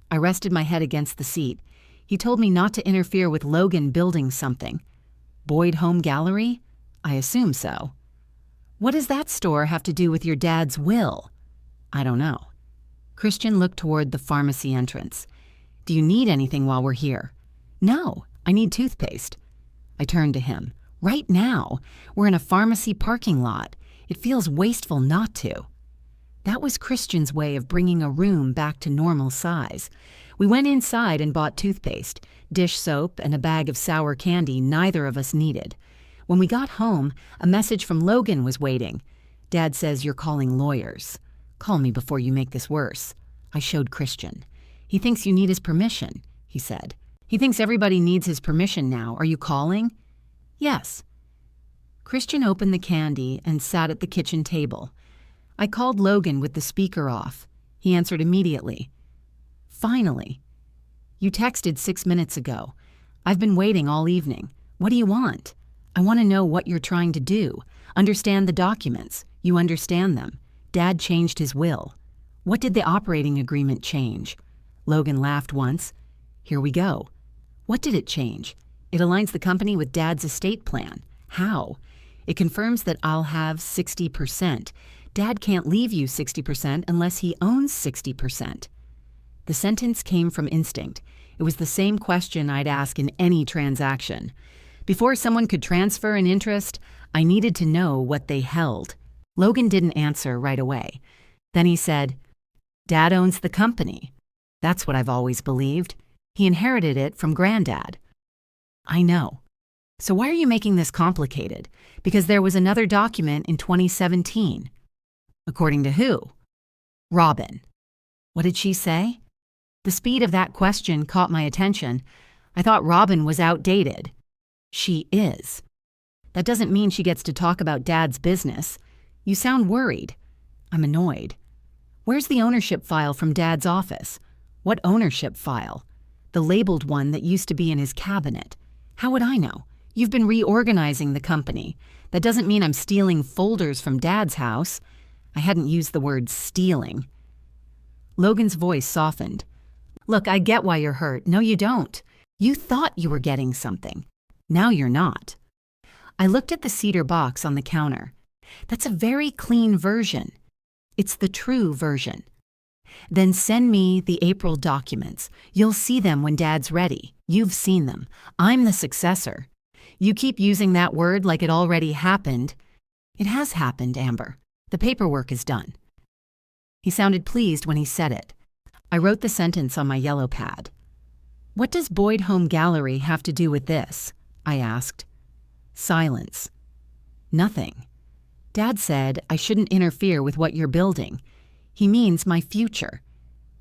I rested my head against the seat. He told me not to interfere with Logan building something. Boyd Home Gallery? I assume so. What does that store have to do with your dad's will? I don't know. Christian looked toward the pharmacy entrance. Do you need anything while we're here? No, I need toothpaste. I turned to him. Right now, we're in a pharmacy parking lot. It feels wasteful not to. That was Christian's way of bringing a room back to normal size. We went inside and bought toothpaste, dish soap, and a bag of sour candy neither of us needed. When we got home, a message from Logan was waiting. Dad says you're calling lawyers. Call me before you make this worse. I showed Christian. He thinks you need his permission, he said. He thinks everybody needs his permission now. Are you calling? Yes. Christian opened the candy and sat at the kitchen table. I called Logan with the speaker off. He answered immediately. Finally. You texted 6 minutes ago. I've been waiting all evening. What do you want? I want to know what you're trying to do. Understand the documents. You understand them. Dad changed his will. What did the operating agreement change? Logan laughed once. Here we go. What did it change? It aligns the company with Dad's estate plan. How? It confirms that I'll have 60%. Dad can't leave you 60% unless he owns 60%. The sentence came from instinct. It was the same question I'd ask in any transaction. Before someone could transfer an interest, I needed to know what they held. Logan didn't answer right away. Then he said, Dad owns the company. That's what I've always believed. He inherited it from Granddad. I know. So why are you making this complicated? Because there was another document in 2017. According to who? Robin. What did she say? The speed of that question caught my attention. I thought Robin was outdated. She is. That doesn't mean she gets to talk about Dad's business. You sound worried. I'm annoyed. Where's the ownership file from Dad's office? What ownership file? The labeled one that used to be in his cabinet. How would I know? You've been reorganizing the company. That doesn't mean I'm stealing folders from Dad's house. I hadn't used the word stealing. Logan's voice softened. Look, I get why you're hurt. No, you don't. You thought you were getting something. Now you're not. I looked at the cedar box on the counter. That's a very clean version. It's the true version. Then send me the April documents. You'll see them when Dad's ready. You've seen them. I'm the successor. You keep using that word like it already happened. It has happened, Amber. The paperwork is done. He sounded pleased when he said it. I wrote the sentence on my yellow pad. What does Boyd Home Gallery have to do with this? I asked. Silence. Nothing. Dad said I shouldn't interfere with what you're building. He means my future.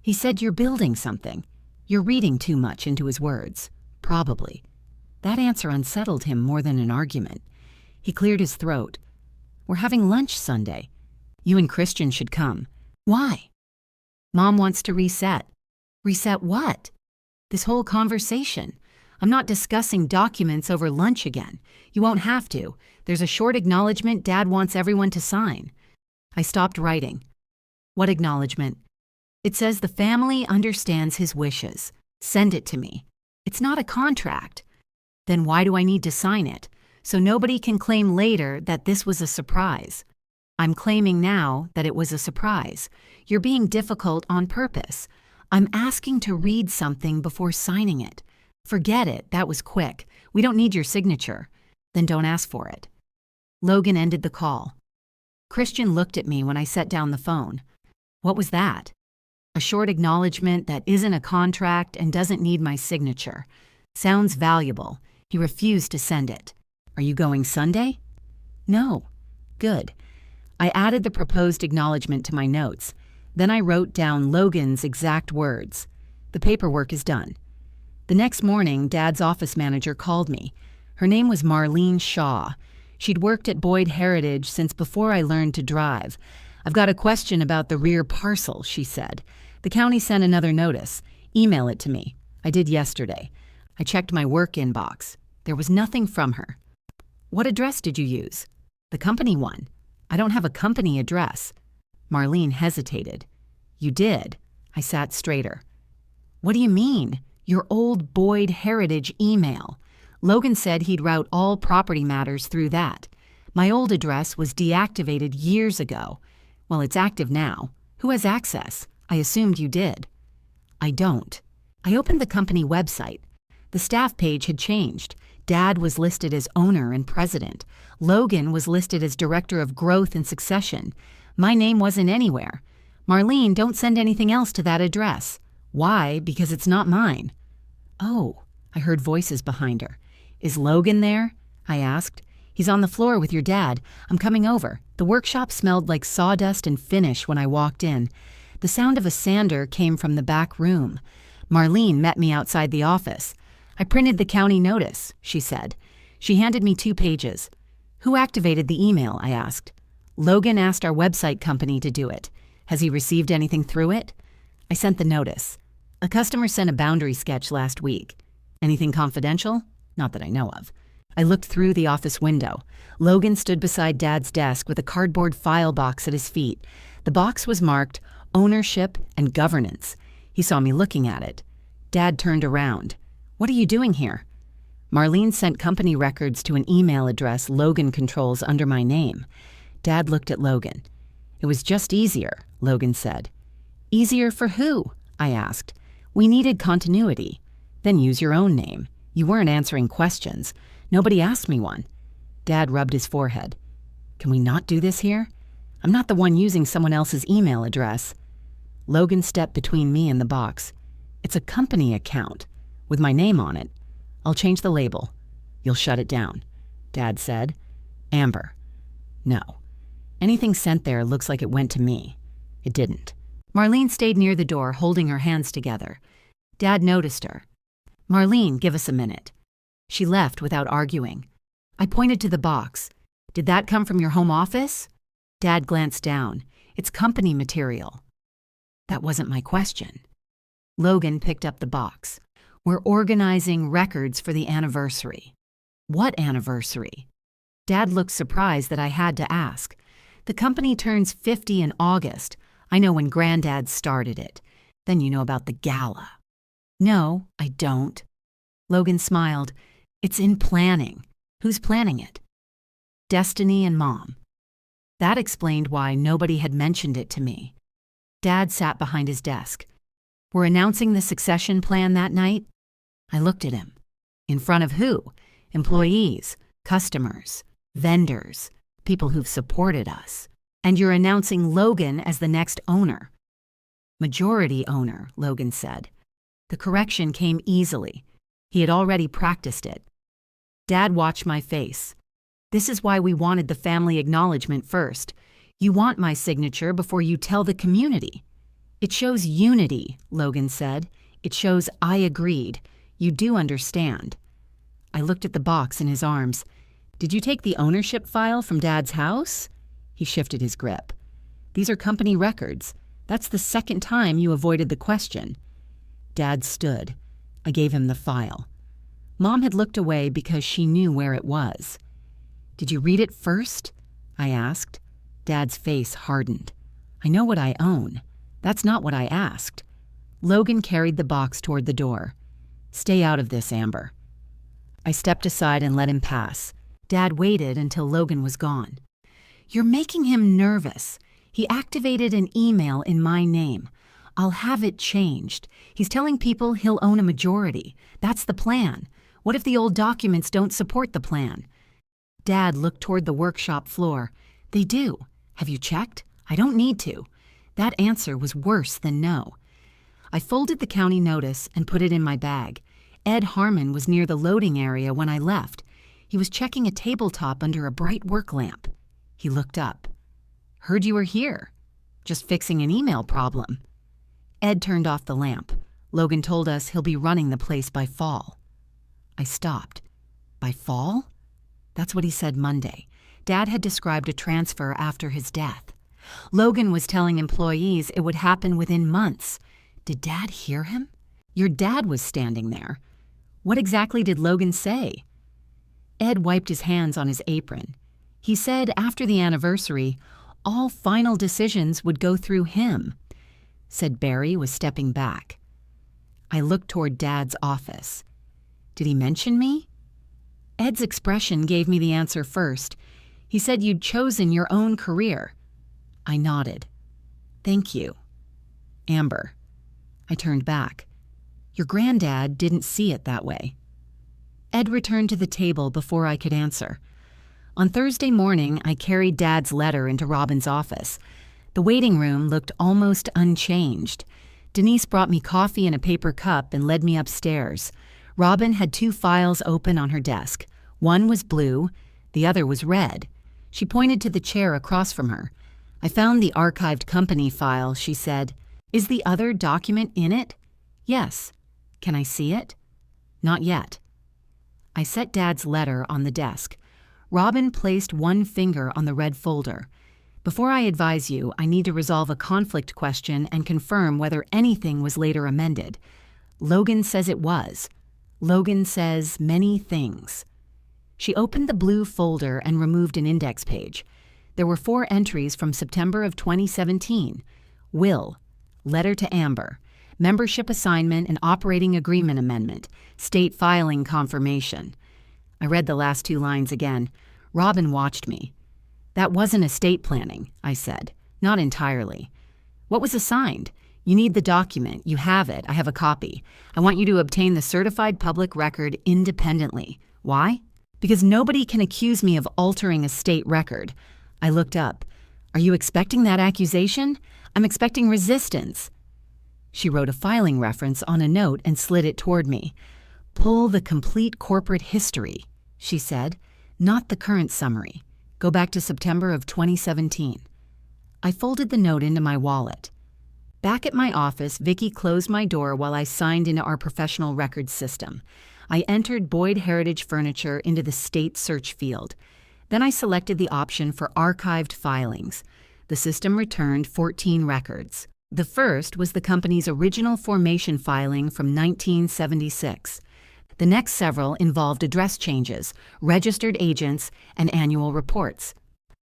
He said you're building something. You're reading too much into his words. Probably. That answer unsettled him more than an argument. He cleared his throat. We're having lunch Sunday. You and Christian should come. Why? Mom wants to reset. Reset what? This whole conversation. I'm not discussing documents over lunch again. You won't have to. There's a short acknowledgement Dad wants everyone to sign. I stopped writing. What acknowledgement? It says the family understands his wishes. Send it to me. It's not a contract. Then why do I need to sign it? So nobody can claim later that this was a surprise. I'm claiming now that it was a surprise. You're being difficult on purpose. I'm asking to read something before signing it. Forget it, that was quick. We don't need your signature. Then don't ask for it. Logan ended the call. Christian looked at me when I set down the phone. What was that? A short acknowledgement that isn't a contract and doesn't need my signature. Sounds valuable. He refused to send it. Are you going Sunday? No. Good. I added the proposed acknowledgement to my notes. Then I wrote down Logan's exact words. The paperwork is done. The next morning, Dad's office manager called me. Her name was Marlene Shaw. She'd worked at Boyd Heritage since before I learned to drive. I've got a question about the rear parcel, she said. The county sent another notice. Email it to me. I did yesterday. I checked my work inbox. There was nothing from her. What address did you use? The company one. I don't have a company address. Marlene hesitated. You did. I sat straighter. What do you mean? Your old Boyd Heritage email. Logan said he'd route all property matters through that. My old address was deactivated years ago. Well, it's active now. Who has access? I assumed you did. I don't. I opened the company website. The staff page had changed. Dad was listed as owner and president. Logan was listed as director of growth and succession. My name wasn't anywhere. Marlene, don't send anything else to that address. Why? Because it's not mine. Oh, I heard voices behind her. Is Logan there? I asked. He's on the floor with your dad. I'm coming over. The workshop smelled like sawdust and finish when I walked in. The sound of a sander came from the back room. Marlene met me outside the office. I printed the county notice, she said. She handed me 2 pages. Who activated the email? I asked. Logan asked our website company to do it. Has he received anything through it? I sent the notice. A customer sent a boundary sketch last week. Anything confidential? Not that I know of. I looked through the office window. Logan stood beside Dad's desk with a cardboard file box at his feet. The box was marked Ownership and Governance. He saw me looking at it. Dad turned around. What are you doing here? Marlene sent company records to an email address Logan controls under my name. Dad looked at Logan. It was just easier, Logan said. Easier for who? I asked. We needed continuity. Then use your own name. You weren't answering questions. Nobody asked me one. Dad rubbed his forehead. Can we not do this here? I'm not the one using someone else's email address. Logan stepped between me and the box. It's a company account, with my name on it. I'll change the label. You'll shut it down, Dad said. Amber. No. Anything sent there looks like it went to me. It didn't. Marlene stayed near the door, holding her hands together. Dad noticed her. "Marlene, give us a minute." She left without arguing. I pointed to the box. "Did that come from your home office?" Dad glanced down. "It's company material." That wasn't my question. Logan picked up the box. "We're organizing records for the anniversary." "What anniversary?" Dad looked surprised that I had to ask. "The company turns 50 in August. I know when Granddad started it. Then you know about the gala." "No, I don't." Logan smiled. "It's in planning." "Who's planning it?" "Destiny and Mom." That explained why nobody had mentioned it to me. Dad sat behind his desk. "We're announcing the succession plan that night?" I looked at him. "In front of who? Employees, customers, vendors, people who've supported us. And you're announcing Logan as the next owner." "Majority owner," Logan said. The correction came easily. He had already practiced it. Dad watched my face. "This is why we wanted the family acknowledgement first. You want my signature before you tell the community." "It shows unity," Logan said. "It shows I agreed. You do understand." I looked at the box in his arms. "Did you take the ownership file from Dad's house?" He shifted his grip. "These are company records. That's the second time you avoided the question." Dad stood. I gave him the file. Mom had looked away because she knew where it was. "Did you read it first?" I asked. Dad's face hardened. "I know what I own. That's not what I asked." Logan carried the box toward the door. "Stay out of this, Amber." I stepped aside and let him pass. Dad waited until Logan was gone. "You're making him nervous. He activated an email in my name. I'll have it changed. He's telling people he'll own a majority. That's the plan. What if the old documents don't support the plan?" Dad looked toward the workshop floor. "They do. Have you checked?" "I don't need to." That answer was worse than no. I folded the county notice and put it in my bag. Ed Harmon was near the loading area when I left. He was checking a tabletop under a bright work lamp. He looked up. "Heard you were here." "Just fixing an email problem." Ed turned off the lamp. "Logan told us he'll be running the place by fall." I stopped. "By fall?" That's what he said Monday. Dad had described a transfer after his death. Logan was telling employees it would happen within months. Did Dad hear him? Your dad was standing there. What exactly did Logan say? Ed wiped his hands on his apron. He said after the anniversary, all final decisions would go through him. Said Barry was stepping back. I looked toward Dad's office. Did he mention me? Ed's expression gave me the answer first. He said you'd chosen your own career. I nodded. Thank you. Amber. I turned back. Your granddad didn't see it that way. Ed returned to the table before I could answer. On Thursday morning, I carried Dad's letter into Robin's office. The waiting room looked almost unchanged. Denise brought me coffee in a paper cup and led me upstairs. Robin had 2 files open on her desk. One was blue, the other was red. She pointed to the chair across from her. I found the archived company file, she said. Is the other document in it? Yes. Can I see it? Not yet. I set Dad's letter on the desk. Robin placed one finger on the red folder. Before I advise you, I need to resolve a conflict question and confirm whether anything was later amended. Logan says it was. Logan says many things. She opened the blue folder and removed an index page. There were 4 entries from September of 2017. Will, letter to Amber, membership assignment and operating agreement amendment, state filing confirmation. I read the last 2 lines again. Robin watched me. That wasn't estate planning, I said. Not entirely. What was assigned? You need the document. You have it. I have a copy. I want you to obtain the certified public record independently. Why? Because nobody can accuse me of altering a state record. I looked up. Are you expecting that accusation? I'm expecting resistance. She wrote a filing reference on a note and slid it toward me. Pull the complete corporate history, she said, not the current summary. Go back to September of 2017. I folded the note into my wallet. Back at my office, Vicky closed my door while I signed into our professional records system. I entered Boyd Heritage Furniture into the state search field. Then I selected the option for archived filings. The system returned 14 records. The first was the company's original formation filing from 1976. The next several involved address changes, registered agents, and annual reports.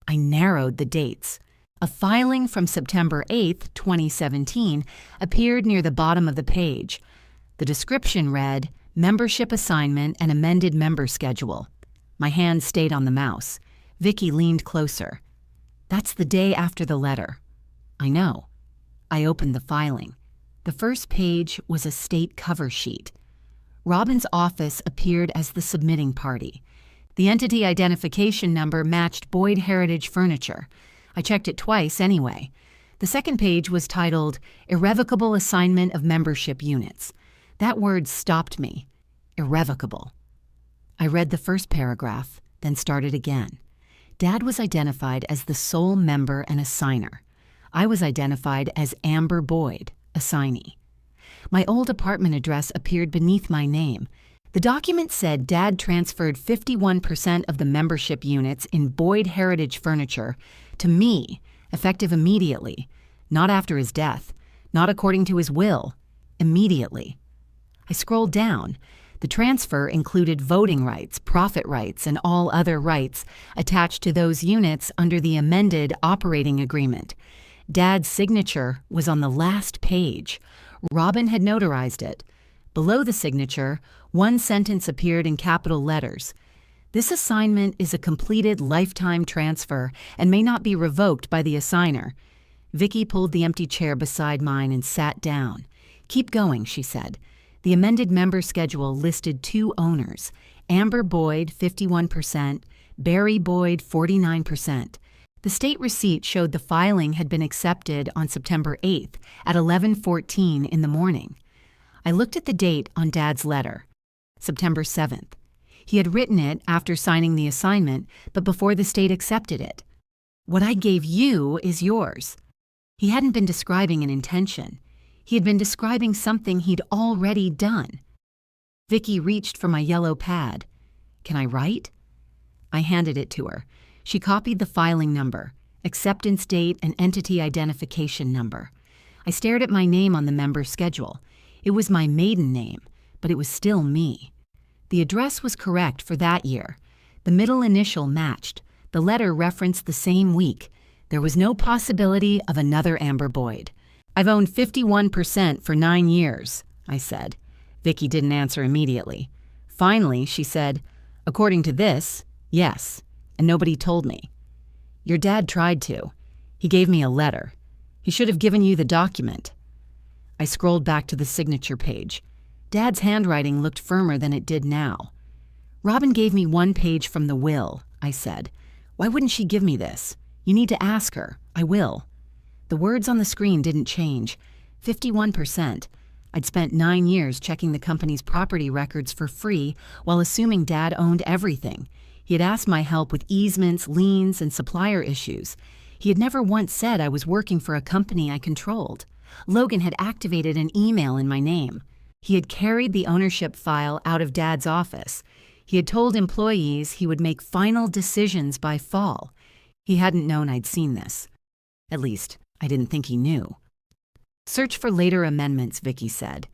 I narrowed the dates. A filing from September 8, 2017, appeared near the bottom of the page. The description read, "Membership assignment and amended member schedule." My hand stayed on the mouse. Vicky leaned closer. "That's the day after the letter." "I know." I opened the filing. The first page was a state cover sheet. Robin's office appeared as the submitting party. The entity identification number matched Boyd Heritage Furniture. I checked it twice anyway. The second page was titled, "Irrevocable Assignment of Membership Units." That word stopped me. Irrevocable. I read the first paragraph, then started again. Dad was identified as the sole member and assigner. I was identified as Amber Boyd, assignee. My old apartment address appeared beneath my name. The document said Dad transferred 51% of the membership units in Boyd Heritage Furniture to me, effective immediately, not after his death, not according to his will, immediately. I scrolled down. The transfer included voting rights, profit rights, and all other rights attached to those units under the amended operating agreement. Dad's signature was on the last page. Robin had notarized it. Below the signature, one sentence appeared in capital letters. "This assignment is a completed lifetime transfer and may not be revoked by the assigner." Vicky pulled the empty chair beside mine and sat down. "Keep going," she said. The amended member schedule listed 2 owners, Amber Boyd, 51%, Barry Boyd, 49%. The state receipt showed the filing had been accepted on September 8th at 11:14 in the morning. I looked at the date on Dad's letter, September 7th. He had written it after signing the assignment, but before the state accepted it. "What I gave you is yours." He hadn't been describing an intention. He had been describing something he'd already done. Vicky reached for my yellow pad. "Can I write?" I handed it to her. She copied the filing number, acceptance date, and entity identification number. I stared at my name on the member schedule. It was my maiden name, but it was still me. The address was correct for that year. The middle initial matched. The letter referenced the same week. There was no possibility of another Amber Boyd. "I've owned 51% for 9 years, I said. Vicky didn't answer immediately. Finally, she said, "According to this, yes, and nobody told me." "Your dad tried to. He gave me a letter. He should have given you the document." I scrolled back to the signature page. Dad's handwriting looked firmer than it did now. "Robin gave me 1 page from the will," I said. "Why wouldn't she give me this? You need to ask her. I will." The words on the screen didn't change. 51%. I'd spent 9 years checking the company's property records for free while assuming Dad owned everything. He had asked my help with easements, liens, and supplier issues. He had never once said I was working for a company I controlled. Logan had activated an email in my name. He had carried the ownership file out of Dad's office. He had told employees he would make final decisions by fall. He hadn't known I'd seen this. At least, I didn't think he knew. "Search for later amendments," Vicky said.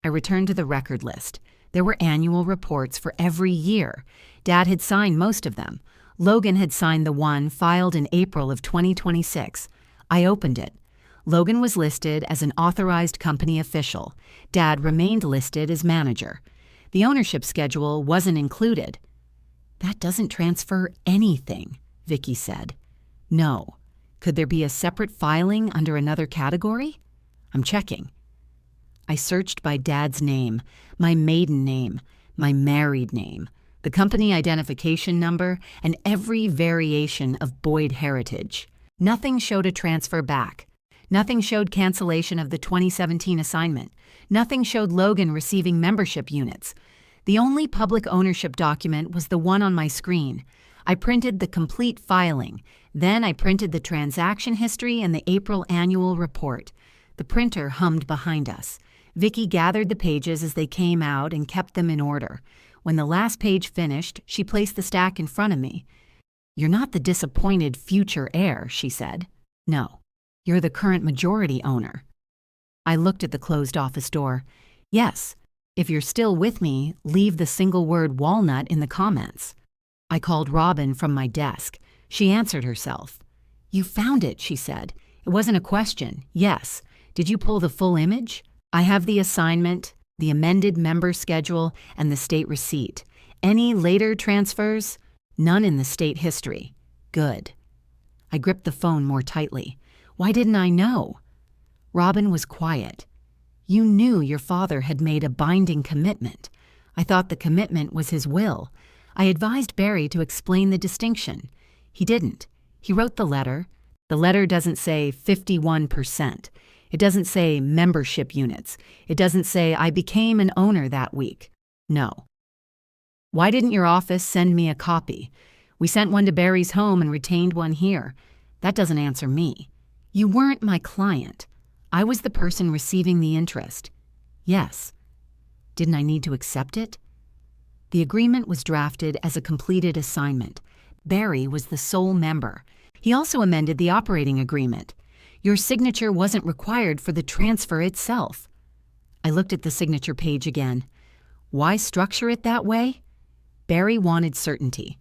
I returned to the record list. There were annual reports for every year. Dad had signed most of them. Logan had signed the one filed in April of 2026. I opened it. Logan was listed as an authorized company official. Dad remained listed as manager. The ownership schedule wasn't included. "That doesn't transfer anything," Vicky said. "No. Could there be a separate filing under another category? I'm checking." I searched by Dad's name, my maiden name, my married name, the company identification number, and every variation of Boyd Heritage. Nothing showed a transfer back. Nothing showed cancellation of the 2017 assignment. Nothing showed Logan receiving membership units. The only public ownership document was the one on my screen. I printed the complete filing. Then I printed the transaction history and the April annual report. The printer hummed behind us. Vicky gathered the pages as they came out and kept them in order. When the last page finished, she placed the stack in front of me. "You're not the disappointed future heir," she said. "No, you're the current majority owner." I looked at the closed office door. "Yes, if you're still with me, leave the single word walnut in the comments." I called Robin from my desk. She answered herself. "You found it," she said. "It wasn't a question. Yes. Did you pull the full image?" "I have the assignment, the amended member schedule, and the state receipt. Any later transfers? None in the state history." "Good." I gripped the phone more tightly. Why didn't I know? Robin was quiet. "You knew your father had made a binding commitment. I thought the commitment was his will. I advised Barry to explain the distinction. He didn't. He wrote the letter. The letter doesn't say 51%. It doesn't say membership units. It doesn't say I became an owner that week. No." "Why didn't your office send me a copy? We sent one to Barry's home and retained one here. That doesn't answer me." "You weren't my client. I was the person receiving the interest." "Yes." "Didn't I need to accept it?" The agreement was drafted as a completed assignment. Barry was the sole member. He also amended the operating agreement. Your signature wasn't required for the transfer itself. I looked at the signature page again. Why structure it that way? Barry wanted certainty.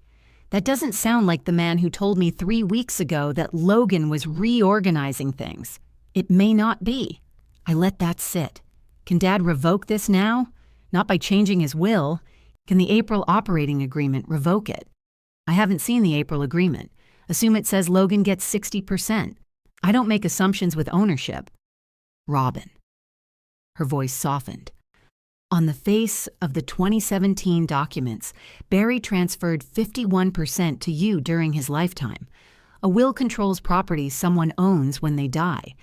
That doesn't sound like the man who told me 3 weeks ago that Logan was reorganizing things. It may not be. I let that sit. Can Dad revoke this now? Not by changing his will. Can the April operating agreement revoke it? I haven't seen the April agreement. Assume it says Logan gets 60%. I don't make assumptions with ownership. Robin. Her voice softened. On the face of the 2017 documents, Barry transferred 51% to you during his lifetime. A will controls property someone owns when they die.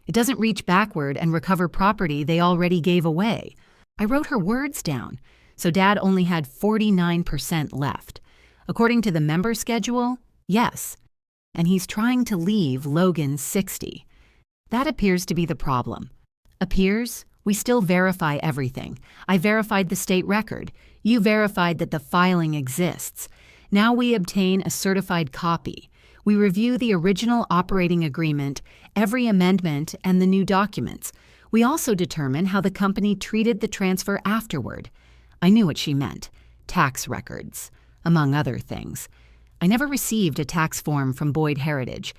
It doesn't reach backward and recover property they already gave away. I wrote her words down, so Dad only had 49% left. According to the member schedule, yes. And he's trying to leave Logan 60. That appears to be the problem. Appears? We still verify everything. I verified the state record. You verified that the filing exists. Now we obtain a certified copy. We review the original operating agreement, every amendment, and the new documents. We also determine how the company treated the transfer afterward. I knew what she meant. Tax records, among other things. I never received a tax form from Boyd Heritage.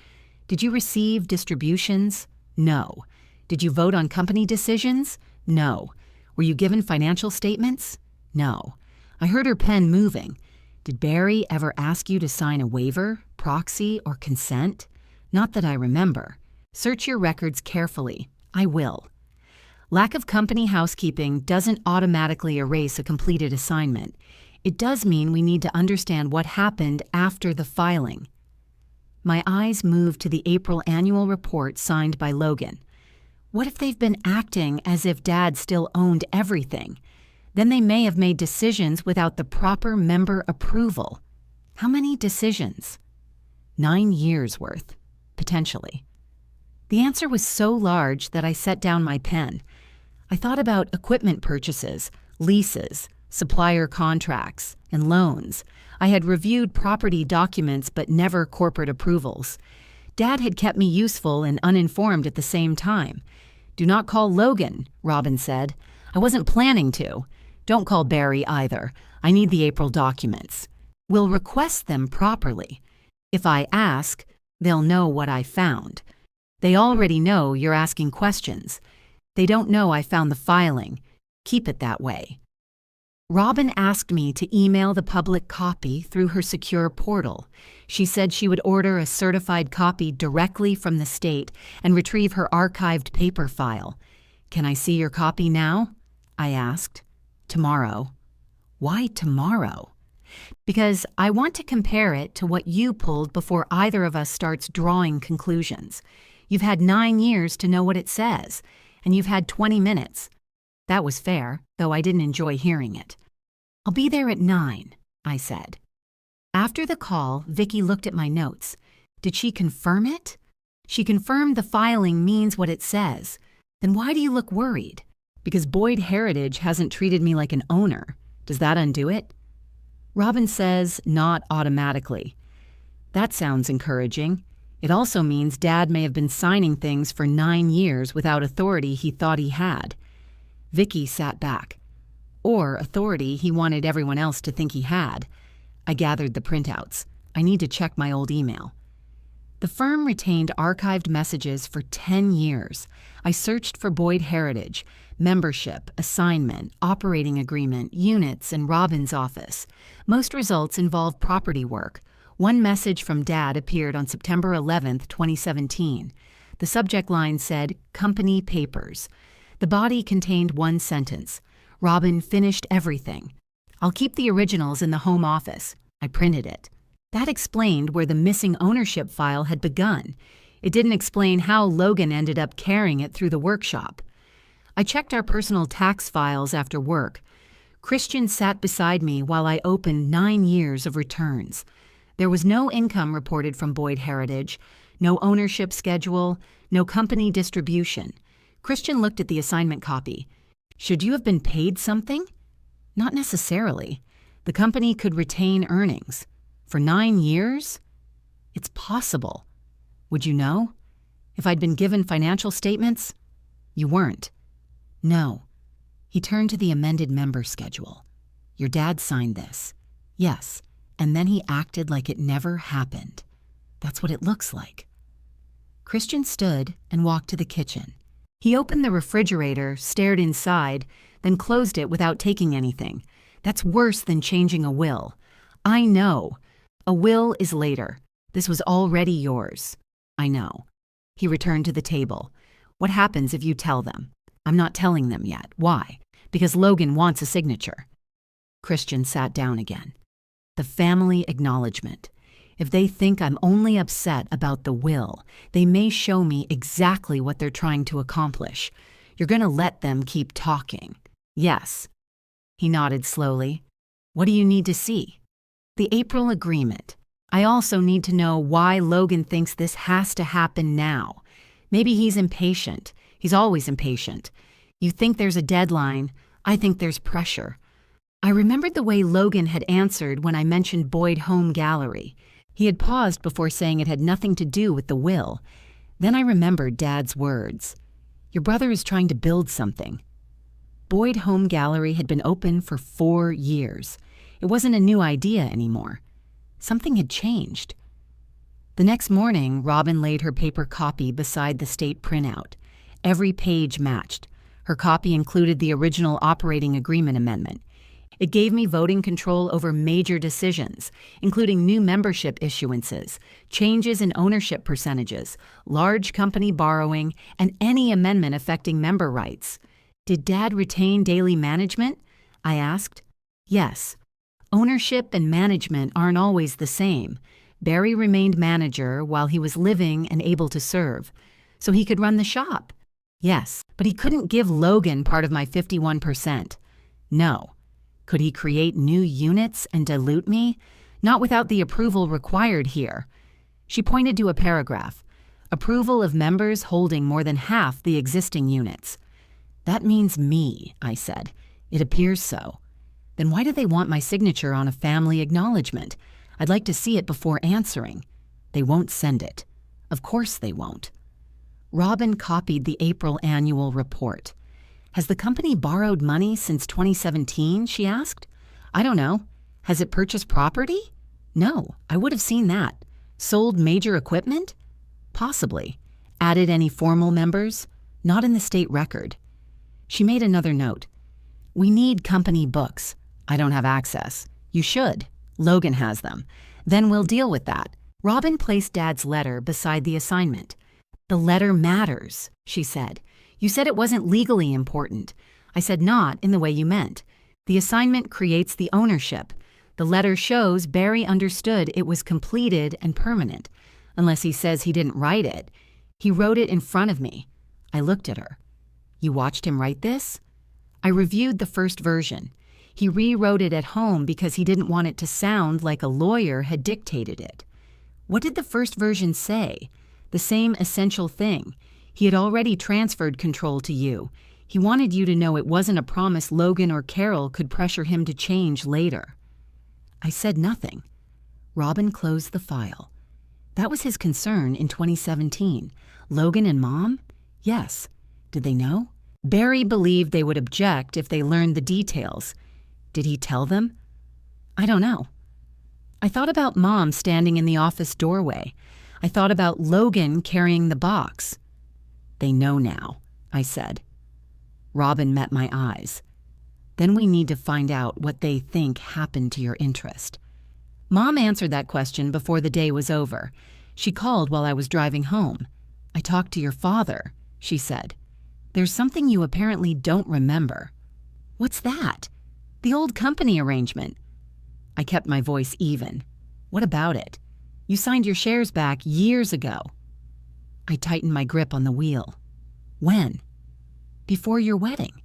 Did you receive distributions? No. Did you vote on company decisions? No. Were you given financial statements? No. I heard her pen moving. Did Barry ever ask you to sign a waiver, proxy, or consent? Not that I remember. Search your records carefully. I will. Lack of company housekeeping doesn't automatically erase a completed assignment. It does mean we need to understand what happened after the filing. My eyes moved to the April annual report signed by Logan. What if they've been acting as if Dad still owned everything? Then they may have made decisions without the proper member approval. How many decisions? 9 years worth, potentially. The answer was so large that I set down my pen. I thought about equipment purchases, leases, supplier contracts, and loans. I had reviewed property documents but never corporate approvals. Dad had kept me useful and uninformed at the same time. Do not call Logan, Robin said. I wasn't planning to. Don't call Barry either. I need the April documents. We'll request them properly. If I ask, they'll know what I found. They already know you're asking questions. They don't know I found the filing. Keep it that way. Robin asked me to email the public copy through her secure portal. She said she would order a certified copy directly from the state and retrieve her archived paper file. Can I see your copy now? I asked. Tomorrow. Why tomorrow? Because I want to compare it to what you pulled before either of us starts drawing conclusions. You've had 9 years to know what it says, and you've had 20 minutes. That was fair, though I didn't enjoy hearing it. I'll be there at 9, I said. After the call, Vicky looked at my notes. Did she confirm it? She confirmed the filing means what it says. Then why do you look worried? Because Boyd Heritage hasn't treated me like an owner. Does that undo it? Robin says, not automatically. That sounds encouraging. It also means Dad may have been signing things for 9 years without authority he thought he had. Vicky sat back. Or authority he wanted everyone else to think he had. I gathered the printouts. I need to check my old email. The firm retained archived messages for 10 years. I searched for Boyd Heritage, membership, assignment, operating agreement, units, and Robin's office. Most results involved property work. One message from Dad appeared on September 11, 2017. The subject line said, "Company Papers." The body contained one sentence. Robin finished everything. I'll keep the originals in the home office. I printed it. That explained where the missing ownership file had begun. It didn't explain how Logan ended up carrying it through the workshop. I checked our personal tax files after work. Christian sat beside me while I opened 9 years of returns. There was no income reported from Boyd Heritage, no ownership schedule, no company distribution. Christian looked at the assignment copy. Should you have been paid something? Not necessarily. The company could retain earnings. For 9 years? It's possible. Would you know? If I'd been given financial statements? You weren't. No. He turned to the amended member schedule. Your dad signed this. Yes, and then he acted like it never happened. That's what it looks like. Christian stood and walked to the kitchen. He opened the refrigerator, stared inside, then closed it without taking anything. That's worse than changing a will. I know. A will is later. This was already yours. I know. He returned to the table. What happens if you tell them? I'm not telling them yet. Why? Because Logan wants a signature. Christian sat down again. The family acknowledgement. If they think I'm only upset about the will, they may show me exactly what they're trying to accomplish. You're going to let them keep talking. Yes. He nodded slowly. What do you need to see? The April agreement. I also need to know why Logan thinks this has to happen now. Maybe he's impatient. He's always impatient. You think there's a deadline. I think there's pressure. I remembered the way Logan had answered when I mentioned Boyd Home Gallery. He had paused before saying it had nothing to do with the will. Then I remembered Dad's words. Your brother is trying to build something. Boyd Home Gallery had been open for 4 years. It wasn't a new idea anymore. Something had changed. The next morning, Robin laid her paper copy beside the state printout. Every page matched. Her copy included the original operating agreement amendment. It gave me voting control over major decisions, including new membership issuances, changes in ownership percentages, large company borrowing, and any amendment affecting member rights. Did Dad retain daily management? I asked. Yes. Ownership and management aren't always the same. Barry remained manager while he was living and able to serve, so he could run the shop. Yes, but he couldn't give Logan part of my 51%. No. Could he create new units and dilute me? Not without the approval required here. She pointed to a paragraph. Approval of members holding more than half the existing units. That means me, I said. It appears so. Then why do they want my signature on a family acknowledgement? I'd like to see it before answering. They won't send it. Of course they won't. Robin copied the April annual report. Has the company borrowed money since 2017? She asked. I don't know. Has it purchased property? No, I would have seen that. Sold major equipment? Possibly. Added any formal members? Not in the state record. She made another note. We need company books. I don't have access. You should. Logan has them. Then we'll deal with that. Robin placed Dad's letter beside the assignment. The letter matters, she said. You said it wasn't legally important. I said not in the way you meant. The assignment creates the ownership. The letter shows Barry understood it was completed and permanent, unless he says he didn't write it. He wrote it in front of me. I looked at her. You watched him write this? I reviewed the first version. He rewrote it at home because he didn't want it to sound like a lawyer had dictated it. What did the first version say? The same essential thing. He had already transferred control to you. He wanted you to know it wasn't a promise Logan or Carol could pressure him to change later. I said nothing. Robin closed the file. That was his concern in 2017. Logan and Mom? Yes. Did they know? Barry believed they would object if they learned the details. Did he tell them? I don't know. I thought about Mom standing in the office doorway. I thought about Logan carrying the box. They know now, I said. Robin met my eyes. Then we need to find out what they think happened to your interest. Mom answered that question before the day was over. She called while I was driving home. I talked to your father, she said. There's something you apparently don't remember. What's that? The old company arrangement. I kept my voice even. What about it? You signed your shares back years ago. I tightened my grip on the wheel. When? Before your wedding.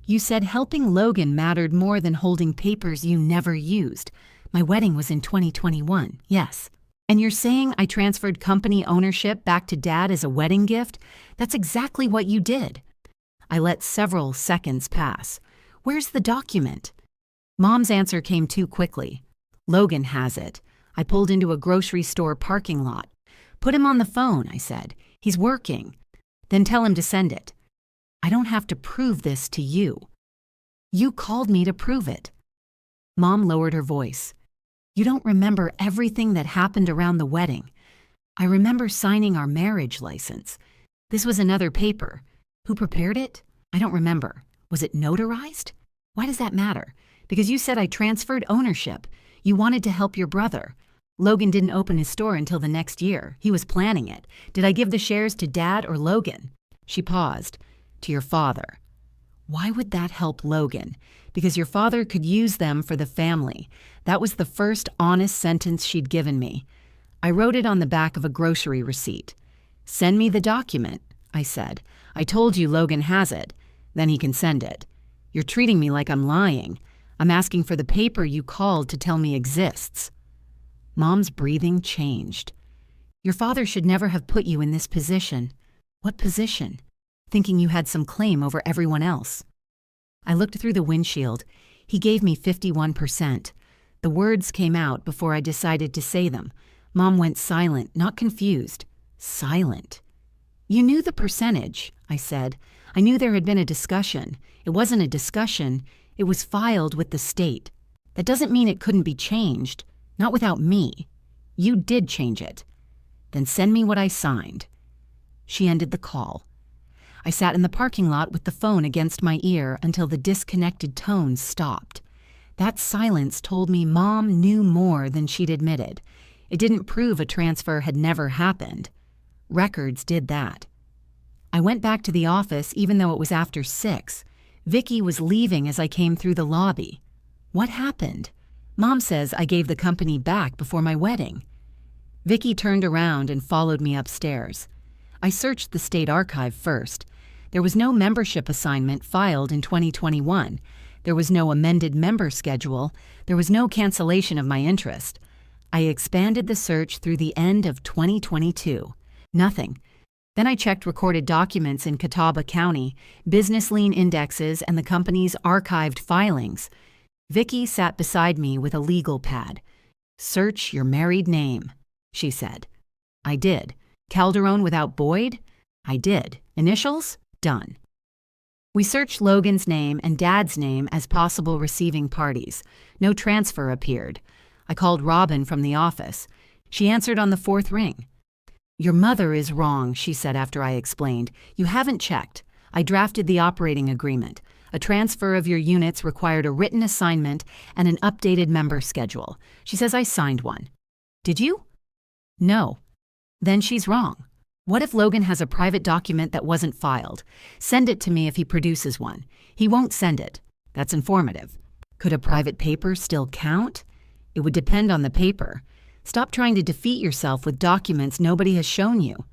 You said helping Logan mattered more than holding papers you never used. My wedding was in 2021, yes. And you're saying I transferred company ownership back to Dad as a wedding gift? That's exactly what you did. I let several seconds pass. Where's the document? Mom's answer came too quickly. Logan has it. I pulled into a grocery store parking lot. Put him on the phone, I said. He's working. Then tell him to send it. I don't have to prove this to you. You called me to prove it. Mom lowered her voice. You don't remember everything that happened around the wedding. I remember signing our marriage license. This was another paper. Who prepared it? I don't remember. Was it notarized? Why does that matter? Because you said I transferred ownership. You wanted to help your brother. Logan didn't open his store until the next year. He was planning it. Did I give the shares to Dad or Logan? She paused. To your father. Why would that help Logan? Because your father could use them for the family. That was the first honest sentence she'd given me. I wrote it on the back of a grocery receipt. Send me the document, I said. I told you Logan has it. Then he can send it. You're treating me like I'm lying. I'm asking for the paper you called to tell me exists. Mom's breathing changed. Your father should never have put you in this position. What position? Thinking you had some claim over everyone else. I looked through the windshield. He gave me 51%. The words came out before I decided to say them. Mom went silent, not confused. Silent. You knew the percentage, I said. I knew there had been a discussion. It wasn't a discussion. It was filed with the state. That doesn't mean it couldn't be changed. Not without me. You did change it. Then send me what I signed. She ended the call. I sat in the parking lot with the phone against my ear until the disconnected tones stopped. That silence told me Mom knew more than she'd admitted. It didn't prove a transfer had never happened. Records did that. I went back to the office even though it was after 6. Vicky was leaving as I came through the lobby. What happened? Mom says I gave the company back before my wedding. Vicky turned around and followed me upstairs. I searched the state archive first. There was no membership assignment filed in 2021. There was no amended member schedule. There was no cancellation of my interest. I expanded the search through the end of 2022. Nothing. Then I checked recorded documents in Catawba County, business lien indexes, and the company's archived filings. Vicky sat beside me with a legal pad. Search your married name, she said. I did. Calderon without Boyd? I did. Initials? Done. We searched Logan's name and Dad's name as possible receiving parties. No transfer appeared. I called Robin from the office. She answered on the 4th ring. Your mother is wrong, she said after I explained. You haven't checked. I drafted the operating agreement. A transfer of your units required a written assignment and an updated member schedule. She says I signed one. Did you? No. Then she's wrong. What if Logan has a private document that wasn't filed? Send it to me if he produces one. He won't send it. That's informative. Could a private paper still count? It would depend on the paper. Stop trying to defeat yourself with documents nobody has shown you.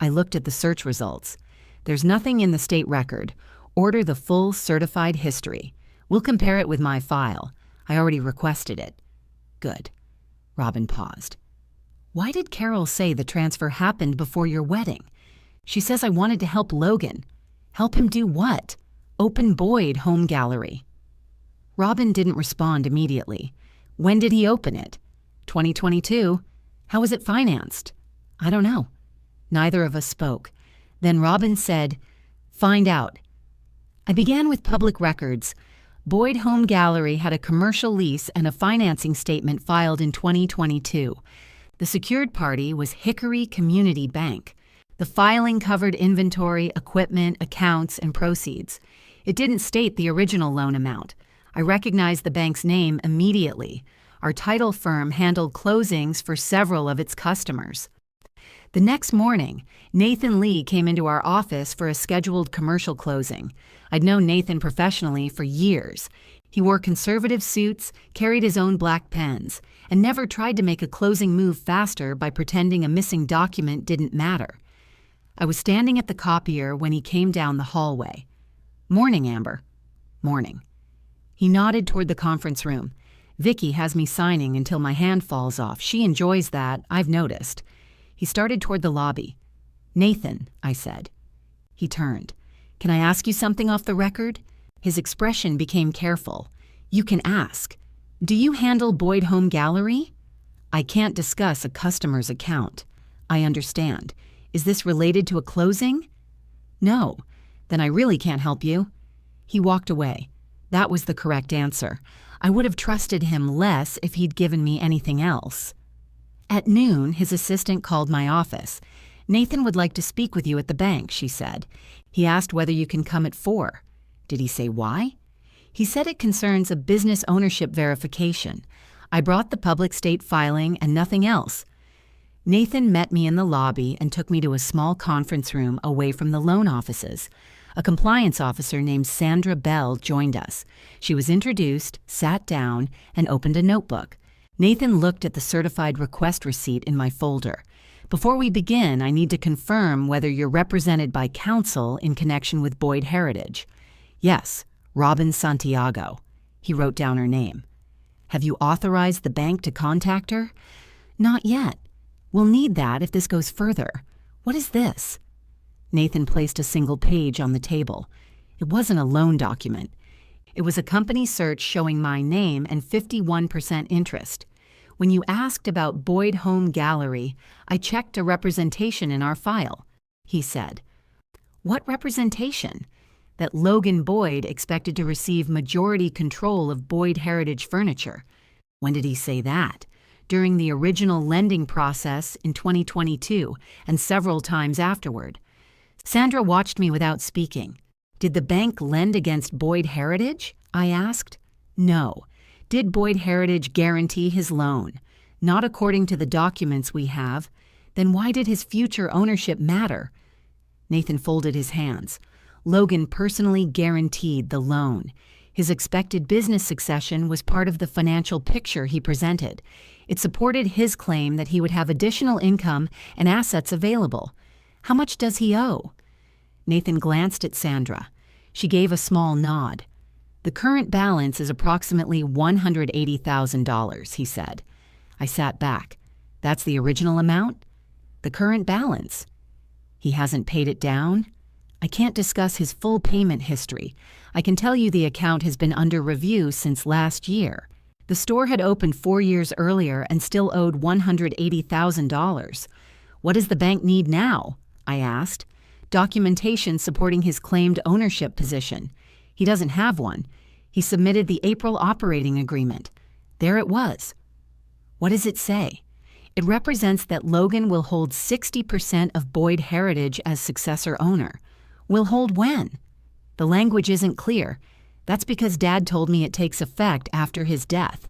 I looked at the search results. There's nothing in the state record. Order the full certified history. We'll compare it with my file. I already requested it. Good. Robin paused. Why did Carol say the transfer happened before your wedding? She says I wanted to help Logan. Help him do what? Open Boyd Home Gallery. Robin didn't respond immediately. When did he open it? 2022. How was it financed? I don't know. Neither of us spoke. Then Robin said, "Find out." I began with public records. Boyd Home Gallery had a commercial lease and a financing statement filed in 2022. The secured party was Hickory Community Bank. The filing covered inventory, equipment, accounts, and proceeds. It didn't state the original loan amount. I recognized the bank's name immediately. Our title firm handled closings for several of its customers. The next morning, Nathan Lee came into our office for a scheduled commercial closing. I'd known Nathan professionally for years. He wore conservative suits, carried his own black pens, and never tried to make a closing move faster by pretending a missing document didn't matter. I was standing at the copier when he came down the hallway. "Morning, Amber." "Morning." He nodded toward the conference room. "Vicky has me signing until my hand falls off. She enjoys that, I've noticed." He started toward the lobby. "Nathan," I said. He turned. "Can I ask you something off the record?" His expression became careful. "You can ask. Do you handle Boyd Home Gallery?" "I can't discuss a customer's account." "I understand. Is this related to a closing?" "No." "Then I really can't help you." He walked away. That was the correct answer. I would have trusted him less if he'd given me anything else. At noon, his assistant called my office. "Nathan would like to speak with you at the bank," she said. "He asked whether you can come at 4. "Did he say why?" "He said it concerns a business ownership verification. I brought the public state filing and nothing else." Nathan met me in the lobby and took me to a small conference room away from the loan offices. A compliance officer named Sandra Bell joined us. She was introduced, sat down, and opened a notebook. Nathan looked at the certified request receipt in my folder. "Before we begin, I need to confirm whether you're represented by counsel in connection with Boyd Heritage." "Yes, Robin Santiago." He wrote down her name. "Have you authorized the bank to contact her?" "Not yet. We'll need that if this goes further. What is this?" Nathan placed a single page on the table. It wasn't a loan document. It was a company search showing my name and 51% interest. "When you asked about Boyd Home Gallery, I checked a representation in our file," he said. "What representation?" "That Logan Boyd expected to receive majority control of Boyd Heritage Furniture." "When did he say that?" "During the original lending process in 2022 and several times afterward." Sandra watched me without speaking. "Did the bank lend against Boyd Heritage?" I asked. "No." "Did Boyd Heritage guarantee his loan?" "Not according to the documents we have." "Then why did his future ownership matter?" Nathan folded his hands. "Logan personally guaranteed the loan. His expected business succession was part of the financial picture he presented. It supported his claim that he would have additional income and assets available. How much does he owe?" Nathan glanced at Sandra. She gave a small nod. "The current balance is approximately $180,000, he said. I sat back. "That's the original amount?" "The current balance." "He hasn't paid it down?" "I can't discuss his full payment history. I can tell you the account has been under review since last year. The store had opened 4 years earlier and still owed $180,000. "What does the bank need now?" I asked. "Documentation supporting his claimed ownership position. He doesn't have one. He submitted the April operating agreement. There it was." "What does it say?" "It represents that Logan will hold 60% of Boyd Heritage as successor owner." "Will hold when?" "The language isn't clear. That's because Dad told me it takes effect after his death."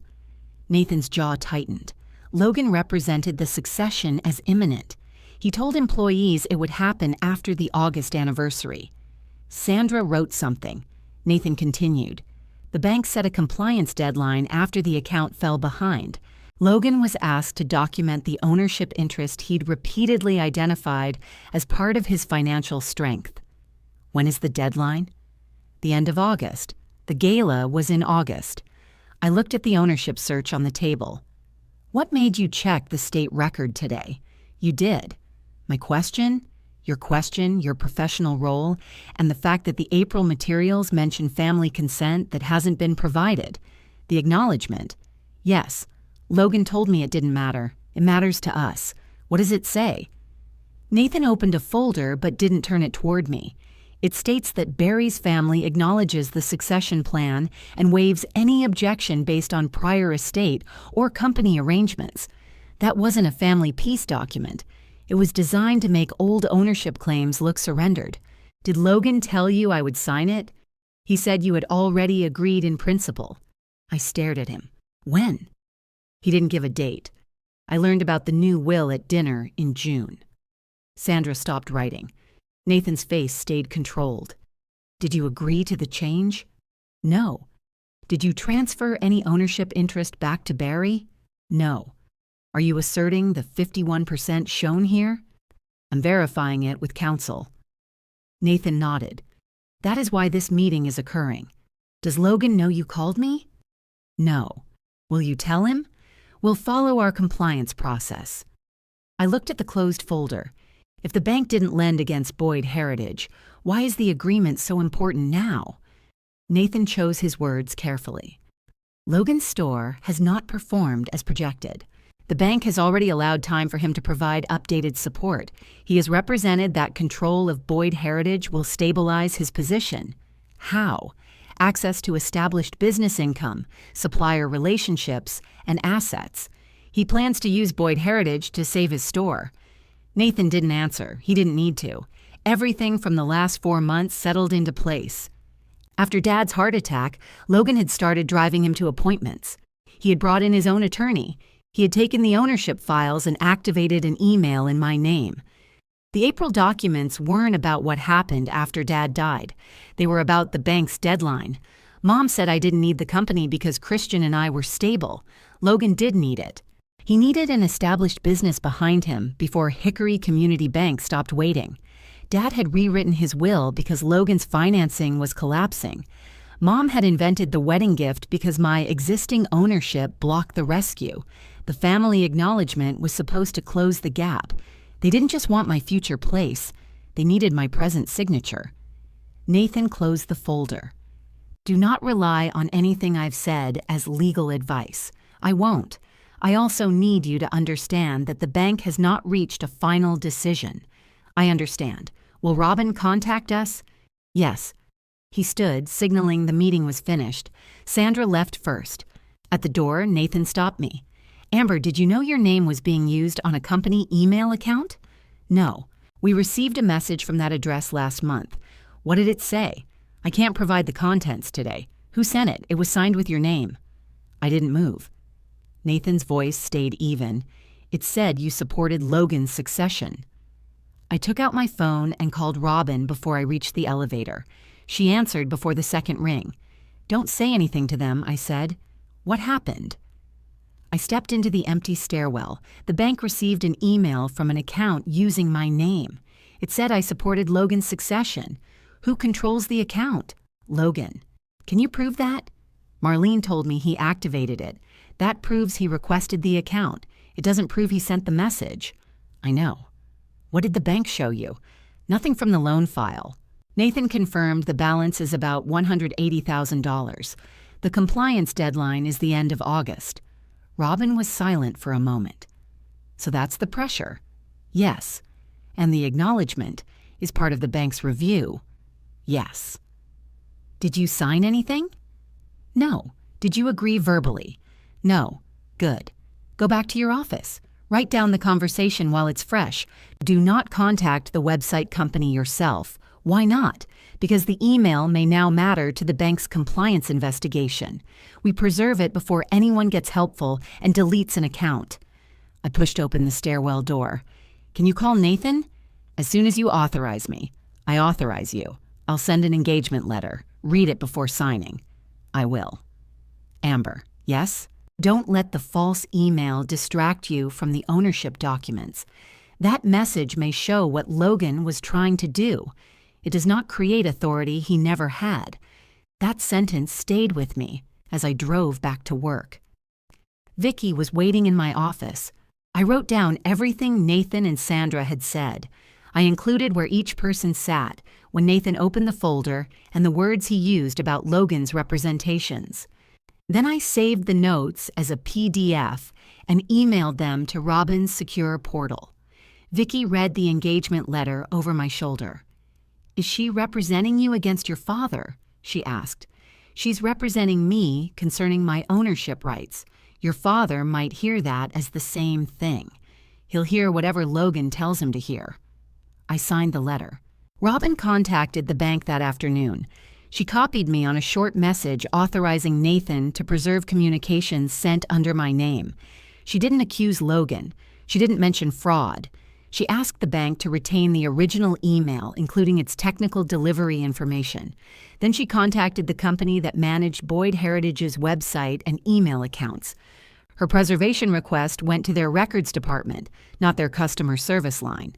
Nathan's jaw tightened. Logan represented the succession as imminent. He told employees it would happen after the August anniversary. Sandra wrote something. Nathan continued. "The bank set a compliance deadline after the account fell behind. Logan was asked to document the ownership interest he'd repeatedly identified as part of his financial strength." "When is the deadline?" "The end of August. The gala was in August." I looked at the ownership search on the table. "What made you check the state record today?" "You did." "My question?" your question, your professional role, and the fact that the April materials mention family consent that hasn't been provided. The acknowledgement. Yes, Logan told me it didn't matter. It matters to us. What does it say? Nathan opened a folder but didn't turn it toward me. It states that Barry's family acknowledges the succession plan and waives any objection based on prior estate or company arrangements. That wasn't a family peace document. It was designed to make old ownership claims look surrendered. Did Logan tell you I would sign it? He said you had already agreed in principle. I stared at him. When? He didn't give a date. I learned about the new will at dinner in June. Sandra stopped writing. Nathan's face stayed controlled. Did you agree to the change? No. Did you transfer any ownership interest back to Barry? No. Are you asserting the 51% shown here? I'm verifying it with counsel. Nathan nodded. That is why this meeting is occurring. Does Logan know you called me? No. Will you tell him? We'll follow our compliance process. I looked at the closed folder. If the bank didn't lend against Boyd Heritage, why is the agreement so important now? Nathan chose his words carefully. Logan's store has not performed as projected. The bank has already allowed time for him to provide updated support. He has represented that control of Boyd Heritage will stabilize his position. How? Access to established business income, supplier relationships, and assets. He plans to use Boyd Heritage to save his store. Nathan didn't answer. He didn't need to. Everything from the last 4 months settled into place. After Dad's heart attack, Logan had started driving him to appointments. He had brought in his own attorney. He had taken the ownership files and activated an email in my name. The April documents weren't about what happened after Dad died. They were about the bank's deadline. Mom said I didn't need the company because Christian and I were stable. Logan did need it. He needed an established business behind him before Hickory Community Bank stopped waiting. Dad had rewritten his will because Logan's financing was collapsing. Mom had invented the wedding gift because my existing ownership blocked the rescue. The family acknowledgement was supposed to close the gap. They didn't just want my future place. They needed my present signature. Nathan closed the folder. Do not rely on anything I've said as legal advice. I won't. I also need you to understand that the bank has not reached a final decision. I understand. Will Robin contact us? Yes. He stood, signaling the meeting was finished. Sandra left first. At the door, Nathan stopped me. Amber, did you know your name was being used on a company email account? No. We received a message from that address last month. What did it say? I can't provide the contents today. Who sent it? It was signed with your name. I didn't move. Nathan's voice stayed even. It said you supported Logan's succession. I took out my phone and called Robin before I reached the elevator. She answered before the second ring. Don't say anything to them, I said. What happened? I stepped into the empty stairwell. The bank received an email from an account using my name. It said I supported Logan's succession. Who controls the account? Logan. Can you prove that? Marlene told me he activated it. That proves he requested the account. It doesn't prove he sent the message. I know. What did the bank show you? Nothing from the loan file. Nathan confirmed the balance is about $180,000. The compliance deadline is the end of August. Robin was silent for a moment. So that's the pressure? Yes. And the acknowledgement is part of the bank's review? Yes. Did you sign anything? No. Did you agree verbally? No. Good. Go back to your office. Write down the conversation while it's fresh. Do not contact the website company yourself. Why not? Because the email may now matter to the bank's compliance investigation. We preserve it before anyone gets helpful and deletes an account. I pushed open the stairwell door. Can you call Nathan? As soon as you authorize me. I authorize you. I'll send an engagement letter. Read it before signing. I will. Amber, yes? Don't let the false email distract you from the ownership documents. That message may show what Logan was trying to do. It does not create authority he never had. That sentence stayed with me as I drove back to work. Vicky was waiting in my office. I wrote down everything Nathan and Sandra had said. I included where each person sat when Nathan opened the folder and the words he used about Logan's representations. Then I saved the notes as a PDF and emailed them to Robin's secure portal. Vicky read the engagement letter over my shoulder. "Is she representing you against your father?" she asked. "She's representing me concerning my ownership rights. Your father might hear that as the same thing. He'll hear whatever Logan tells him to hear." I signed the letter. Robin contacted the bank that afternoon. She copied me on a short message authorizing Nathan to preserve communications sent under my name. She didn't accuse Logan. She didn't mention fraud. She asked the bank to retain the original email, including its technical delivery information. Then she contacted the company that managed Boyd Heritage's website and email accounts. Her preservation request went to their records department, not their customer service line.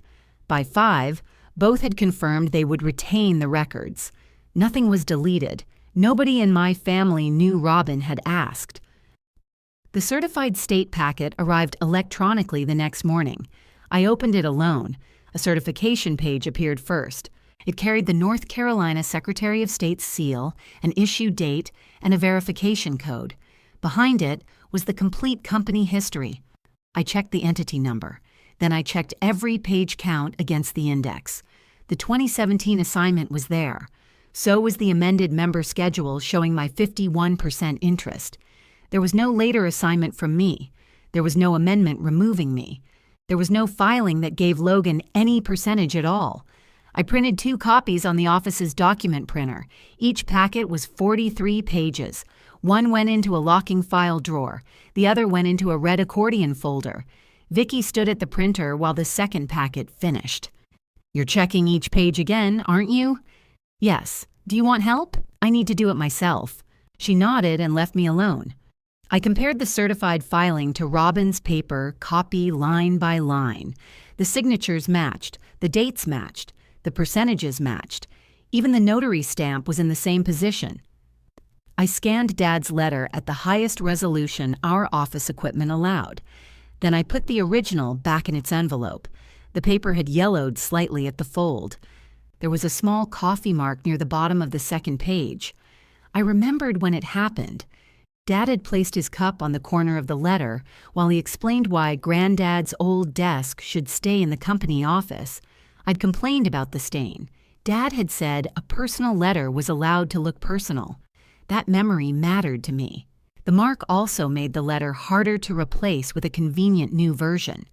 By 5, both had confirmed they would retain the records. Nothing was deleted. Nobody in my family knew Robin had asked. The certified state packet arrived electronically the next morning. I opened it alone. A certification page appeared first. It carried the North Carolina Secretary of State's seal, an issue date, and a verification code. Behind it was the complete company history. I checked the entity number. Then I checked every page count against the index. The 2017 assignment was there. So was the amended member schedule showing my 51% interest. There was no later assignment from me. There was no amendment removing me. There was no filing that gave Logan any percentage at all. I printed 2 copies on the office's document printer. Each packet was 43 pages. One went into a locking file drawer. The other went into a red accordion folder. Vicky stood at the printer while the second packet finished. "You're checking each page again, aren't you?" "Yes. Do you want help? I need to do it myself." She nodded and left me alone. I compared the certified filing to Robin's paper, copy line by line. The signatures matched, the dates matched, the percentages matched. Even the notary stamp was in the same position. I scanned Dad's letter at the highest resolution our office equipment allowed. Then I put the original back in its envelope. The paper had yellowed slightly at the fold. There was a small coffee mark near the bottom of the second page. I remembered when it happened. Dad had placed his cup on the corner of the letter while he explained why Granddad's old desk should stay in the company office. I'd complained about the stain. Dad had said a personal letter was allowed to look personal. That memory mattered to me. The mark also made the letter harder to replace with a convenient new version.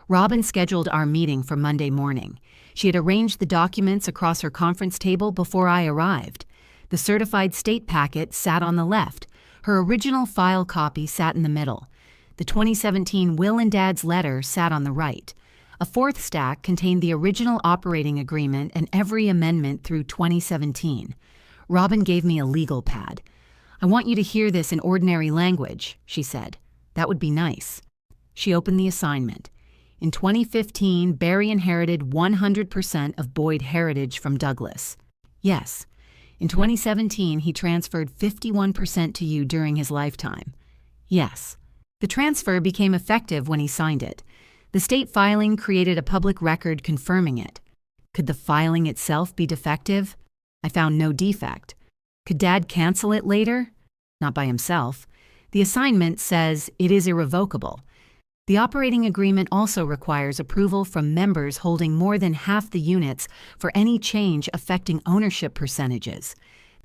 Robin scheduled our meeting for Monday morning. She had arranged the documents across her conference table before I arrived. The certified state packet sat on the left. Her original file copy sat in the middle. The 2017 Will and Dad's letter sat on the right. A fourth stack contained the original operating agreement and every amendment through 2017. Robin gave me a legal pad. "I want you to hear this in ordinary language," she said. "That would be nice." She opened the assignment. In 2015, Barry inherited 100% of Boyd Heritage from Douglas. Yes. In 2017, he transferred 51% to you during his lifetime. Yes. The transfer became effective when he signed it. The state filing created a public record confirming it. Could the filing itself be defective? I found no defect. Could Dad cancel it later? Not by himself. The assignment says it is irrevocable. The operating agreement also requires approval from members holding more than half the units for any change affecting ownership percentages.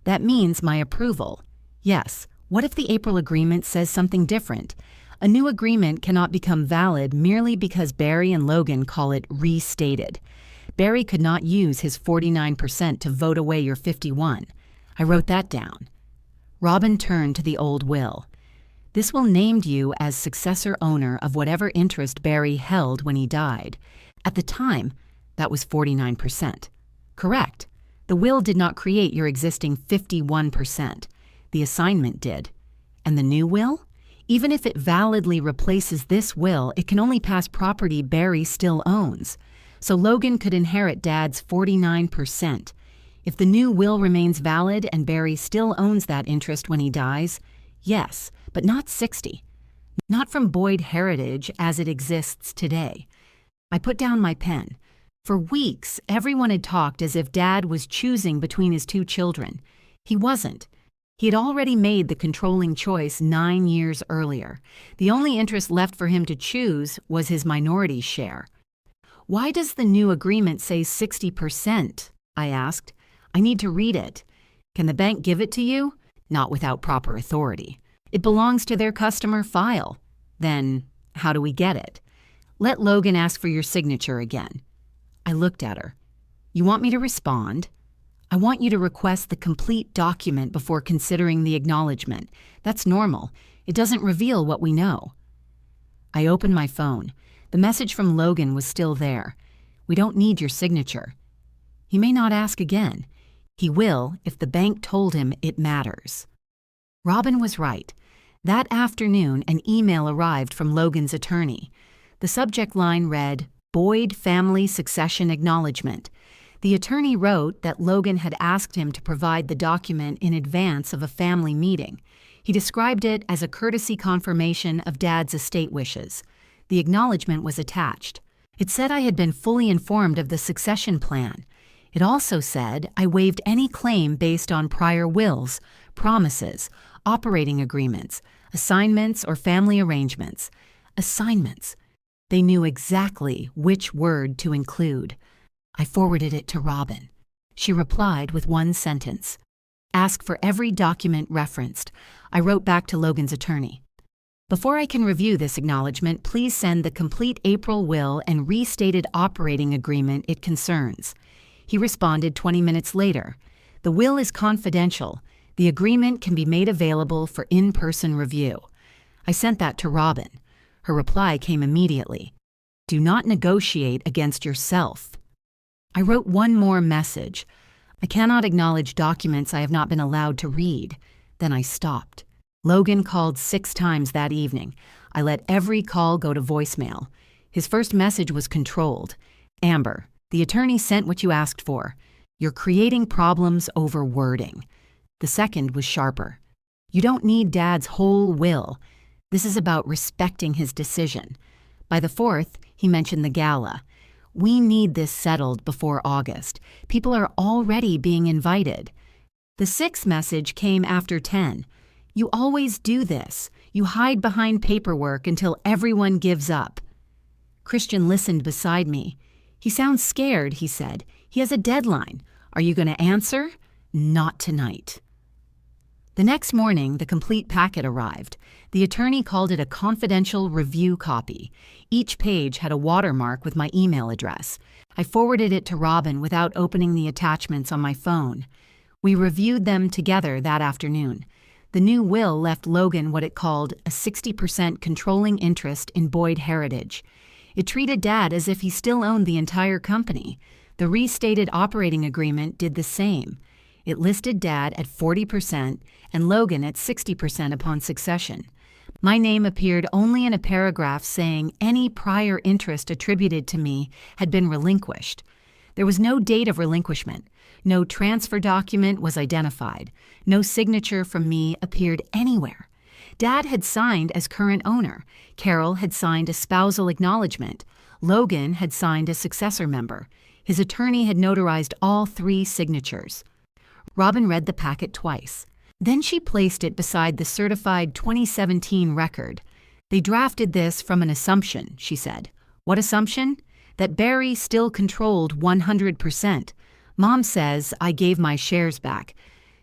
That means my approval. Yes, what if the April agreement says something different? A new agreement cannot become valid merely because Barry and Logan call it restated. Barry could not use his 49% to vote away your 51. I wrote that down. Robin turned to the old will. This will named you as successor owner of whatever interest Barry held when he died. At the time, that was 49%. Correct. The will did not create your existing 51%. The assignment did. And the new will? Even if it validly replaces this will, it can only pass property Barry still owns. So Logan could inherit Dad's 49%. If the new will remains valid and Barry still owns that interest when he dies, yes, but not 60. Not from Boyd Heritage as it exists today. I put down my pen. For weeks, everyone had talked as if Dad was choosing between his two children. He wasn't. He had already made the controlling choice 9 years earlier. The only interest left for him to choose was his minority share. "Why does the new agreement say 60%? I asked. "I need to read it." "Can the bank give it to you?" "Not without proper authority. It belongs to their customer file." "Then, how do we get it?" "Let Logan ask for your signature again." I looked at her. "You want me to respond?" "I want you to request the complete document before considering the acknowledgement. That's normal. It doesn't reveal what we know." I opened my phone. The message from Logan was still there. "We don't need your signature." He may not ask again. He will if the bank told him it matters. Robin was right. That afternoon, an email arrived from Logan's attorney. The subject line read, "Boyd Family Succession Acknowledgement." The attorney wrote that Logan had asked him to provide the document in advance of a family meeting. He described it as a courtesy confirmation of Dad's estate wishes. The acknowledgement was attached. It said I had been fully informed of the succession plan. It also said I waived any claim based on prior wills, promises, operating agreements, assignments, or family arrangements. Assignments. They knew exactly which word to include. I forwarded it to Robin. She replied with one sentence. "Ask for every document referenced." I wrote back to Logan's attorney. "Before I can review this acknowledgement, please send the complete April will and restated operating agreement it concerns." He responded 20 minutes later. "The will is confidential. The agreement can be made available for in-person review." I sent that to Robin. Her reply came immediately. "Do not negotiate against yourself." I wrote one more message. "I cannot acknowledge documents I have not been allowed to read." Then I stopped. Logan called 6 times that evening. I let every call go to voicemail. His first message was controlled. "Amber, the attorney sent what you asked for. You're creating problems over wording." The second was sharper. "You don't need Dad's whole will. This is about respecting his decision." By the fourth, he mentioned the gala. "We need this settled before August. People are already being invited." The sixth message came after 10. "You always do this. You hide behind paperwork until everyone gives up." Christian listened beside me. "He sounds scared," he said. "He has a deadline. Are you going to answer?" "Not tonight." The next morning, the complete packet arrived. The attorney called it a confidential review copy. Each page had a watermark with my email address. I forwarded it to Robin without opening the attachments on my phone. We reviewed them together that afternoon. The new will left Logan what it called a 60% controlling interest in Boyd Heritage. It treated Dad as if he still owned the entire company. The restated operating agreement did the same. It listed Dad at 40% and Logan at 60% upon succession. My name appeared only in a paragraph saying any prior interest attributed to me had been relinquished. There was no date of relinquishment. No transfer document was identified. No signature from me appeared anywhere. Dad had signed as current owner. Carol had signed a spousal acknowledgement. Logan had signed as successor member. His attorney had notarized all 3 signatures. Robin read the packet twice. Then she placed it beside the certified 2017 record. "They drafted this from an assumption," she said. "What assumption?" "That Barry still controlled 100%. Mom says I gave my shares back.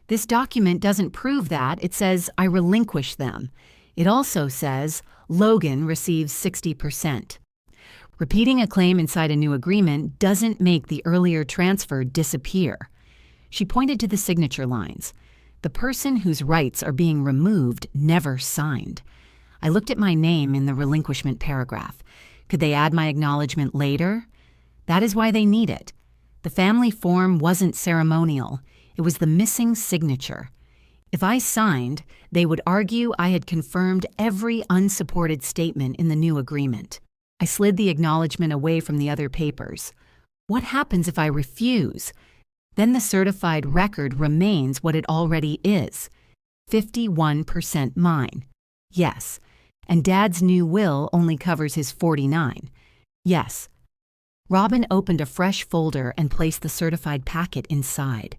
This document doesn't prove that. It says I relinquished them. It also says Logan receives 60%. Repeating a claim inside a new agreement doesn't make the earlier transfer disappear." She pointed to the signature lines. The person whose rights are being removed never signed. I looked at my name in the relinquishment paragraph. Could they add my acknowledgement later? That is why they need it. The family form wasn't ceremonial. It was the missing signature. If I signed, they would argue I had confirmed every unsupported statement in the new agreement. I slid the acknowledgement away from the other papers. What happens if I refuse? Then the certified record remains what it already is. 51% mine. Yes. And Dad's new will only covers his 49. Yes. Robin opened a fresh folder and placed the certified packet inside.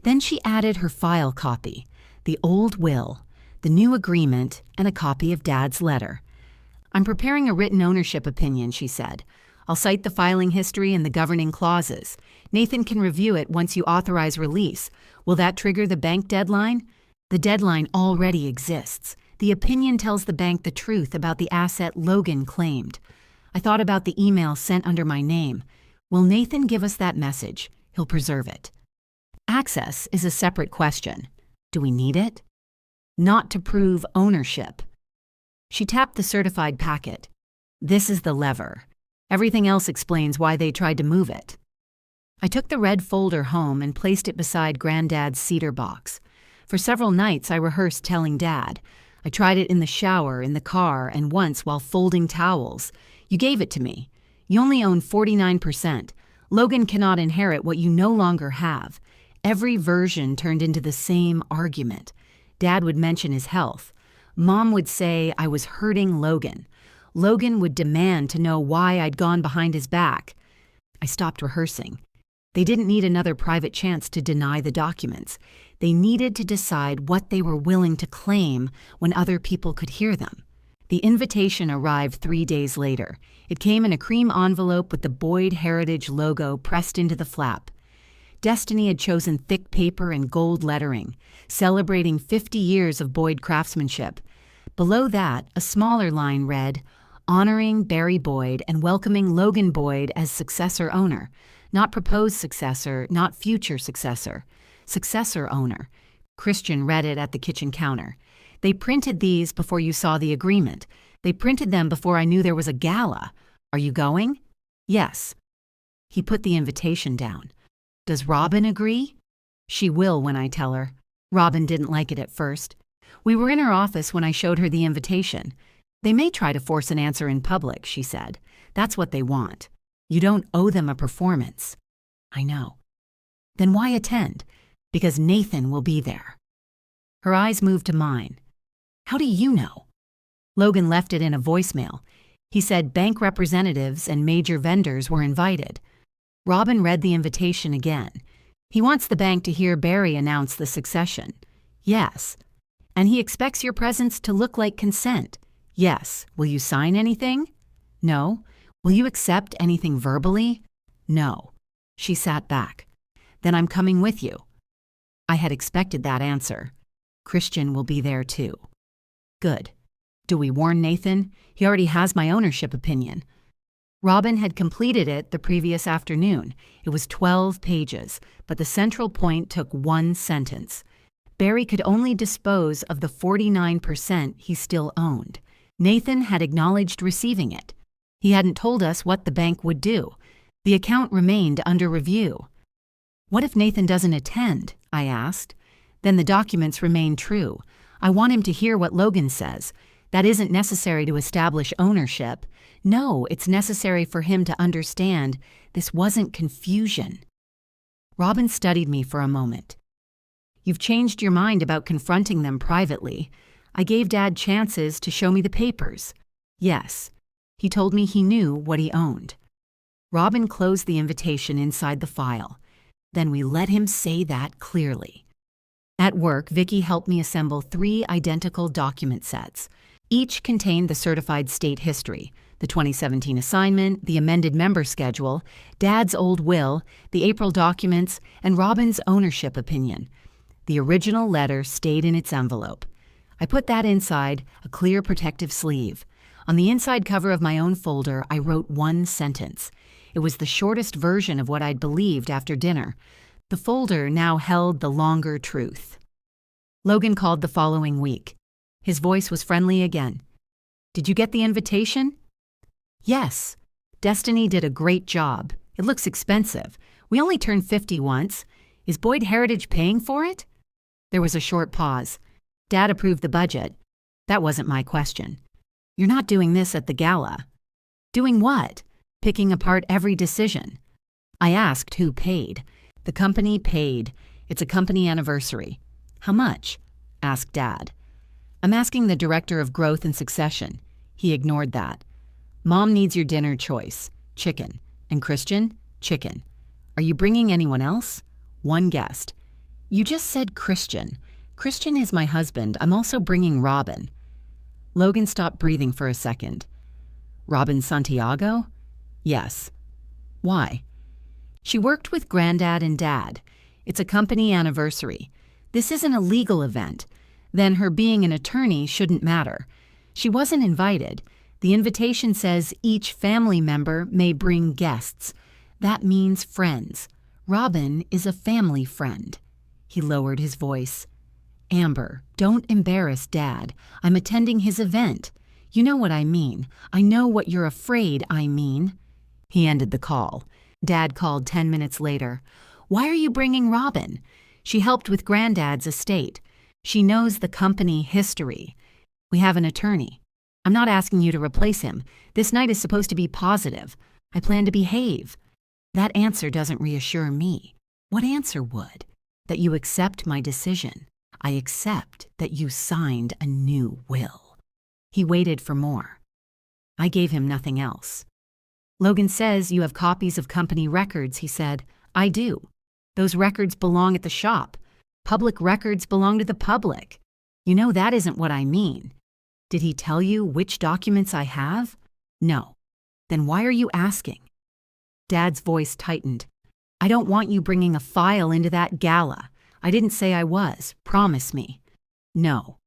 Then she added her file copy, the old will, the new agreement, and a copy of Dad's letter. "I'm preparing a written ownership opinion," she said. "I'll cite the filing history and the governing clauses. Nathan can review it once you authorize release. Will that trigger the bank deadline?" "The deadline already exists. The opinion tells the bank the truth about the asset Logan claimed. I thought about the email sent under my name. Will Nathan give us that message? He'll preserve it. Access is a separate question. Do we need it? Not to prove ownership." She tapped the certified packet. "This is the lever. Everything else explains why they tried to move it." I took the red folder home and placed it beside Granddad's cedar box. For several nights I rehearsed telling Dad. I tried it in the shower, in the car, and once while folding towels. "You gave it to me. You only own 49%. Logan cannot inherit what you no longer have." Every version turned into the same argument. Dad would mention his health. Mom would say I was hurting Logan. Logan would demand to know why I'd gone behind his back. I stopped rehearsing. They didn't need another private chance to deny the documents. They needed to decide what they were willing to claim when other people could hear them. The invitation arrived 3 days later. It came in a cream envelope with the Boyd Heritage logo pressed into the flap. Destiny had chosen thick paper and gold lettering, celebrating 50 years of Boyd craftsmanship. Below that, a smaller line read, "Honoring Barry Boyd and welcoming Logan Boyd as successor owner. Not proposed successor, not future successor. Successor owner." Christian read it at the kitchen counter. "They printed these before you saw the agreement. They printed them before I knew there was a gala. Are you going?" "Yes." He put the invitation down. "Does Robin agree?" "She will when I tell her." Robin didn't like it at first. We were in her office when I showed her the invitation. "They may try to force an answer in public," she said. "That's what they want. You don't owe them a performance." "I know." "Then why attend?" "Because Nathan will be there." Her eyes moved to mine. "How do you know?" Logan left it in a voicemail. He said bank representatives and major vendors were invited. Robin read the invitation again. "He wants the bank to hear Barry announce the succession." "Yes." "And he expects your presence to look like consent." "Yes." "Will you sign anything?" "No." "Will you accept anything verbally?" "No." She sat back. "Then I'm coming with you." I had expected that answer. Christian will be there too. Good. Do we warn Nathan? He already has my ownership opinion. Robin had completed it the previous afternoon. It was 12 pages, but the central point took one sentence. Barry could only dispose of the 49% he still owned. Nathan had acknowledged receiving it. He hadn't told us what the bank would do. The account remained under review. "What if Nathan doesn't attend?" I asked. "Then the documents remain true. I want him to hear what Logan says. That isn't necessary to establish ownership. No, it's necessary for him to understand this wasn't confusion." Robin studied me for a moment. "You've changed your mind about confronting them privately. I gave Dad chances to show me the papers." "Yes." He told me he knew what he owned. Robin closed the invitation inside the file. Then we let him say that clearly. At work, Vicky helped me assemble 3 identical document sets. Each contained the certified state history, the 2017 assignment, the amended member schedule, Dad's old will, the April documents, and Robin's ownership opinion. The original letter stayed in its envelope. I put that inside a clear protective sleeve. On the inside cover of my own folder, I wrote one sentence. It was the shortest version of what I'd believed after dinner. The folder now held the longer truth. Logan called the following week. His voice was friendly again. "Did you get the invitation?" "Yes. Destiny did a great job. It looks expensive. We only turned 50 once. Is Boyd Heritage paying for it?" There was a short pause. Dad approved the budget. That wasn't my question. "You're not doing this at the gala." "Doing what?" "Picking apart every decision." I asked who paid. The company paid. It's a company anniversary. "How much?" asked Dad. "I'm asking the director of growth and succession." He ignored that. "Mom needs your dinner choice. Chicken. And Christian? Chicken. Are you bringing anyone else? One guest. You just said Christian. Christian is my husband. I'm also bringing Robin. Logan stopped breathing for a second. Robin Santiago? Yes. Why? She worked with Granddad and Dad. It's a company anniversary. This isn't a legal event. Then her being an attorney shouldn't matter. She wasn't invited. The invitation says each family member may bring guests. That means friends. Robin is a family friend. He lowered his voice. Amber, don't embarrass Dad. I'm attending his event. You know what I mean. I know what you're afraid I mean. He ended the call. Dad called 10 minutes later. Why are you bringing Robin? She helped with Granddad's estate. She knows the company history. We have an attorney. I'm not asking you to replace him. This night is supposed to be positive. I plan to behave. That answer doesn't reassure me. What answer would? That you accept my decision. I accept that you signed a new will. He waited for more. I gave him nothing else. Logan says you have copies of company records, he said. I do. Those records belong at the shop. Public records belong to the public. You know that isn't what I mean. Did he tell you which documents I have? No. Then why are you asking? Dad's voice tightened. I don't want you bringing a file into that gala. I didn't say I was. Promise me. No.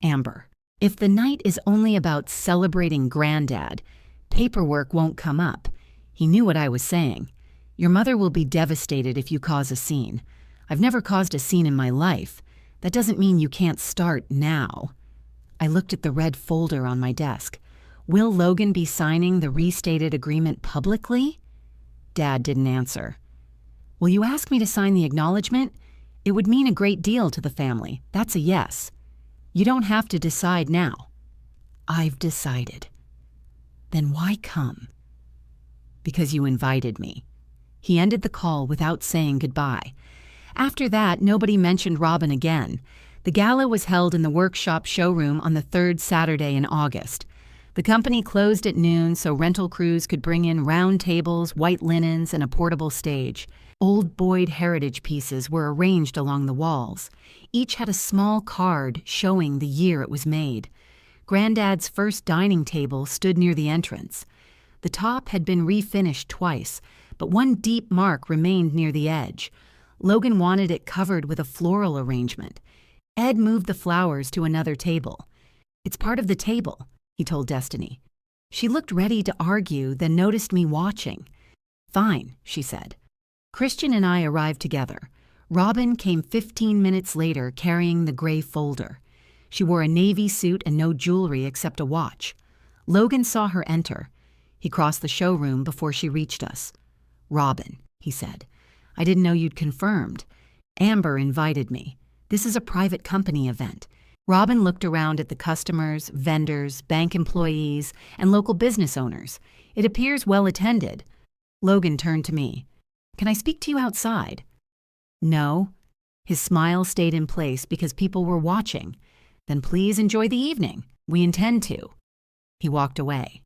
Amber, if the night is only about celebrating Granddad, paperwork won't come up. He knew what I was saying. Your mother will be devastated if you cause a scene. I've never caused a scene in my life. That doesn't mean you can't start now. I looked at the red folder on my desk. Will Logan be signing the restated agreement publicly? Dad didn't answer. Will you ask me to sign the acknowledgement? It would mean a great deal to the family. That's a yes. You don't have to decide now. I've decided. Then why come? Because you invited me. He ended the call without saying goodbye. After that, nobody mentioned Robin again. The gala was held in the workshop showroom on the third Saturday in August. The company closed at noon so rental crews could bring in round tables, white linens, and a portable stage. Old Boyd heritage pieces were arranged along the walls. Each had a small card showing the year it was made. Granddad's first dining table stood near the entrance. The top had been refinished twice, but one deep mark remained near the edge. Logan wanted it covered with a floral arrangement. Ed moved the flowers to another table. It's part of the table, he told Destiny. She looked ready to argue, then noticed me watching. Fine, she said. Christian and I arrived together. Robin came 15 minutes later carrying the gray folder. She wore a navy suit and no jewelry except a watch. Logan saw her enter. He crossed the showroom before she reached us. Robin, he said. I didn't know you'd confirmed. Amber invited me. This is a private company event. Robin looked around at the customers, vendors, bank employees, and local business owners. It appears well attended. Logan turned to me. Can I speak to you outside? No. His smile stayed in place because people were watching. Then please enjoy the evening. We intend to. He walked away.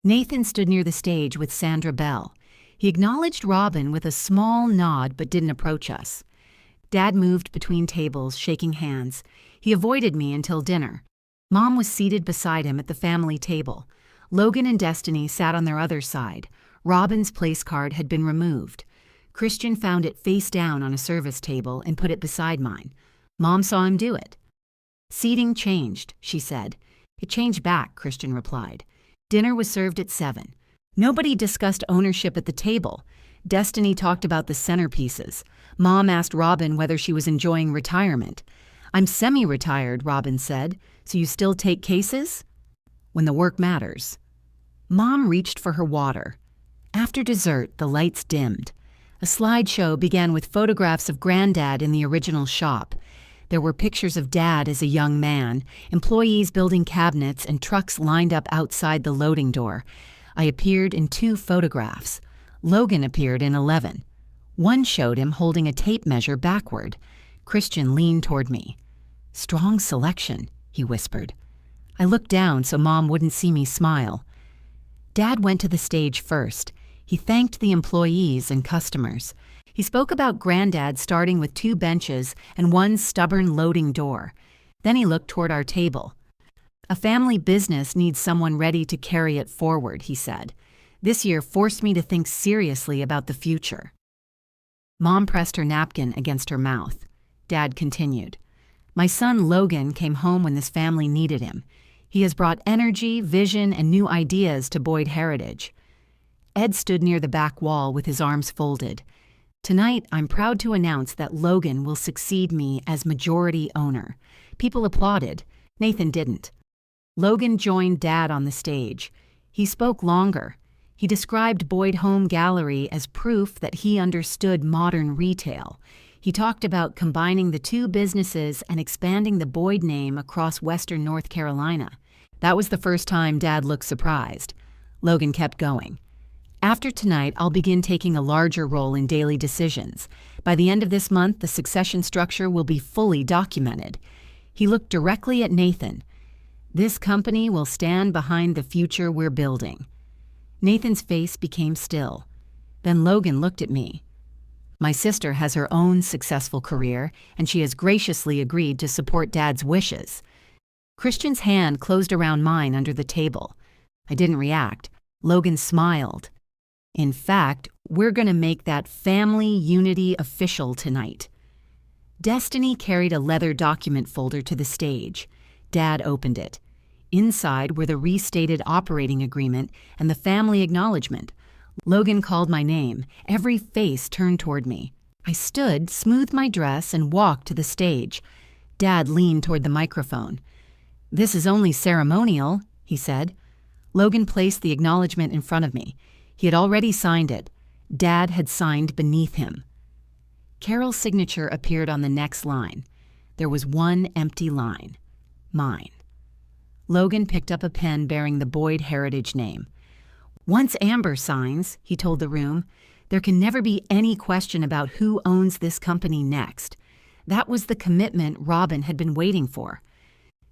Nathan stood near the stage with Sandra Bell. He acknowledged Robin with a small nod but didn't approach us. Dad moved between tables, shaking hands. He avoided me until dinner. Mom was seated beside him at the family table. Logan and Destiny sat on their other side. Robin's place card had been removed. Christian found it face down on a service table and put it beside mine. Mom saw him do it. Seating changed, she said. It changed back, Christian replied. Dinner was served at 7. Nobody discussed ownership at the table. Destiny talked about the centerpieces. Mom asked Robin whether she was enjoying retirement. I'm semi-retired, Robin said. So you still take cases? When the work matters. Mom reached for her water. After dessert, the lights dimmed. A slideshow began with photographs of Granddad in the original shop. There were pictures of Dad as a young man, employees building cabinets, and trucks lined up outside the loading door. I appeared in 2 photographs. Logan appeared in 11. One showed him holding a tape measure backward. Christian leaned toward me. Strong selection, he whispered. I looked down so Mom wouldn't see me smile. Dad went to the stage first. He thanked the employees and customers. He spoke about Granddad starting with 2 benches and 1 stubborn loading door. Then he looked toward our table. "A family business needs someone ready to carry it forward," he said. "This year forced me to think seriously about the future." Mom pressed her napkin against her mouth. Dad continued. "My son Logan came home when this family needed him. He has brought energy, vision, and new ideas to Boyd Heritage." Ed stood near the back wall with his arms folded. "Tonight, I'm proud to announce that Logan will succeed me as majority owner." People applauded. Nathan didn't. Logan joined Dad on the stage. He spoke longer. He described Boyd Home Gallery as proof that he understood modern retail. He talked about combining the 2 businesses and expanding the Boyd name across western North Carolina. That was the first time Dad looked surprised. Logan kept going. "After tonight, I'll begin taking a larger role in daily decisions. By the end of this month, the succession structure will be fully documented." He looked directly at Nathan. "This company will stand behind the future we're building." Nathan's face became still. Then Logan looked at me. "My sister has her own successful career, and she has graciously agreed to support Dad's wishes." Christian's hand closed around mine under the table. I didn't react. Logan smiled. "In fact, we're going to make that family unity official tonight." Destiny carried a leather document folder to the stage. Dad opened it. Inside were the restated operating agreement and the family acknowledgement. Logan called my name. Every face turned toward me. I stood, smoothed my dress, and walked to the stage. Dad leaned toward the microphone. "This is only ceremonial," he said. Logan placed the acknowledgement in front of me. He had already signed it. Dad had signed beneath him. Carol's signature appeared on the next line. There was one empty line. Mine. Logan picked up a pen bearing the Boyd Heritage name. "Once Amber signs," he told the room, "there can never be any question about who owns this company next." That was the commitment Robin had been waiting for.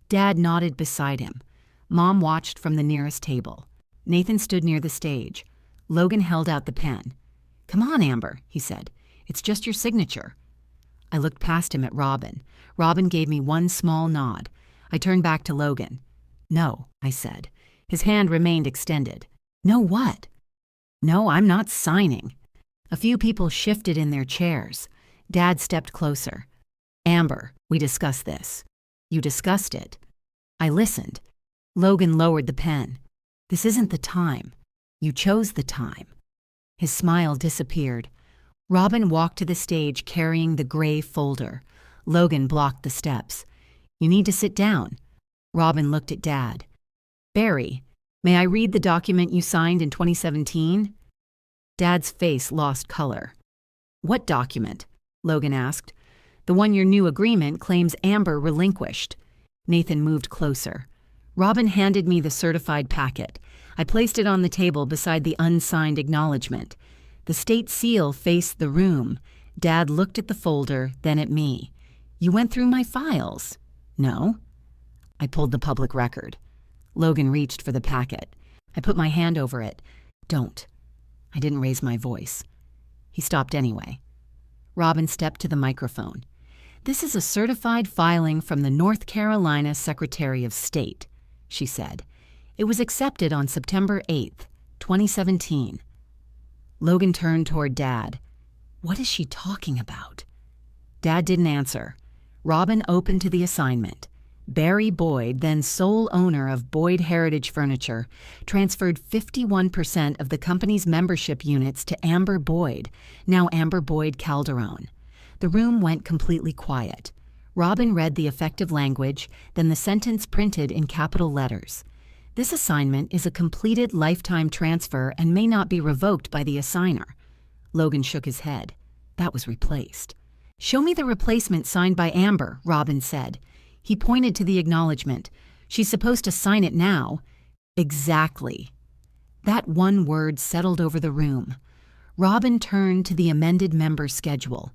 Dad nodded beside him. Mom watched from the nearest table. Nathan stood near the stage. Logan held out the pen. "Come on, Amber," he said. "It's just your signature." I looked past him at Robin. Robin gave me one small nod. I turned back to Logan. "No," I said. His hand remained extended. "No what?" "No, I'm not signing." A few people shifted in their chairs. Dad stepped closer. "Amber, we discussed this." "You discussed it." I listened. Logan lowered the pen. "This isn't the time. You chose the time." His smile disappeared. Robin walked to the stage carrying the gray folder. Logan blocked the steps. "You need to sit down." Robin looked at Dad. "Barry, may I read the document you signed in 2017? Dad's face lost color. "What document?" Logan asked. "The one your new agreement claims Amber relinquished." Nathan moved closer. Robin handed me the certified packet. I placed it on the table beside the unsigned acknowledgement. The state seal faced the room. Dad looked at the folder, then at me. "You went through my files." "No." I pulled the public record. Logan reached for the packet. I put my hand over it. "Don't." I didn't raise my voice. He stopped anyway. Robin stepped to the microphone. "This is a certified filing from the North Carolina Secretary of State," she said. "It was accepted on September 8th, 2017. Logan turned toward Dad. "What is she talking about?" Dad didn't answer. Robin opened to the assignment. Barry Boyd, then sole owner of Boyd Heritage Furniture, transferred 51% of the company's membership units to Amber Boyd, now Amber Boyd Calderon. The room went completely quiet. Robin read the effective language, then the sentence printed in capital letters. "This assignment is a completed lifetime transfer and may not be revoked by the assigner." Logan shook his head. That was replaced. "Show me the replacement signed by Amber," Robin said. He pointed to the acknowledgement. "She's supposed to sign it now." "Exactly." That one word settled over the room. Robin turned to the amended member schedule.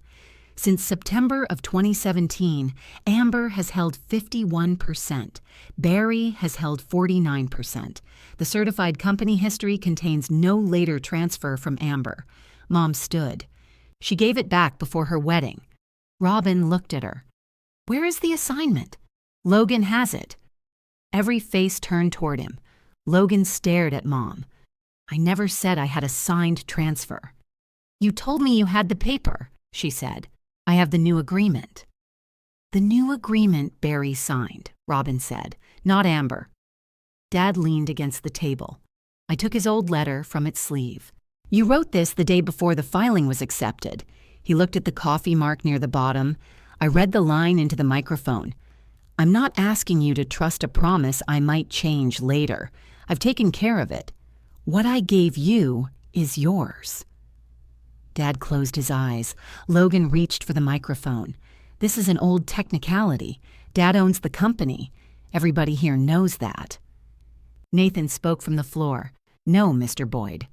Since September of 2017, Amber has held 51%. Barry has held 49%. The certified company history contains no later transfer from Amber. Mom stood. She gave it back before her wedding. Robin looked at her. Where is the assignment? Logan has it. Every face turned toward him. Logan stared at Mom. I never said I had a signed transfer. You told me you had the paper, she said. I have the new agreement. The new agreement Barry signed, Robin said, not Amber. Dad leaned against the table. I took his old letter from its sleeve. You wrote this the day before the filing was accepted. He looked at the coffee mark near the bottom. I read the line into the microphone. I'm not asking you to trust a promise I might change later. I've taken care of it. What I gave you is yours. Dad closed his eyes. Logan reached for the microphone. This is an old technicality. Dad owns the company. Everybody here knows that. Nathan spoke from the floor. No, Mr. Boyd.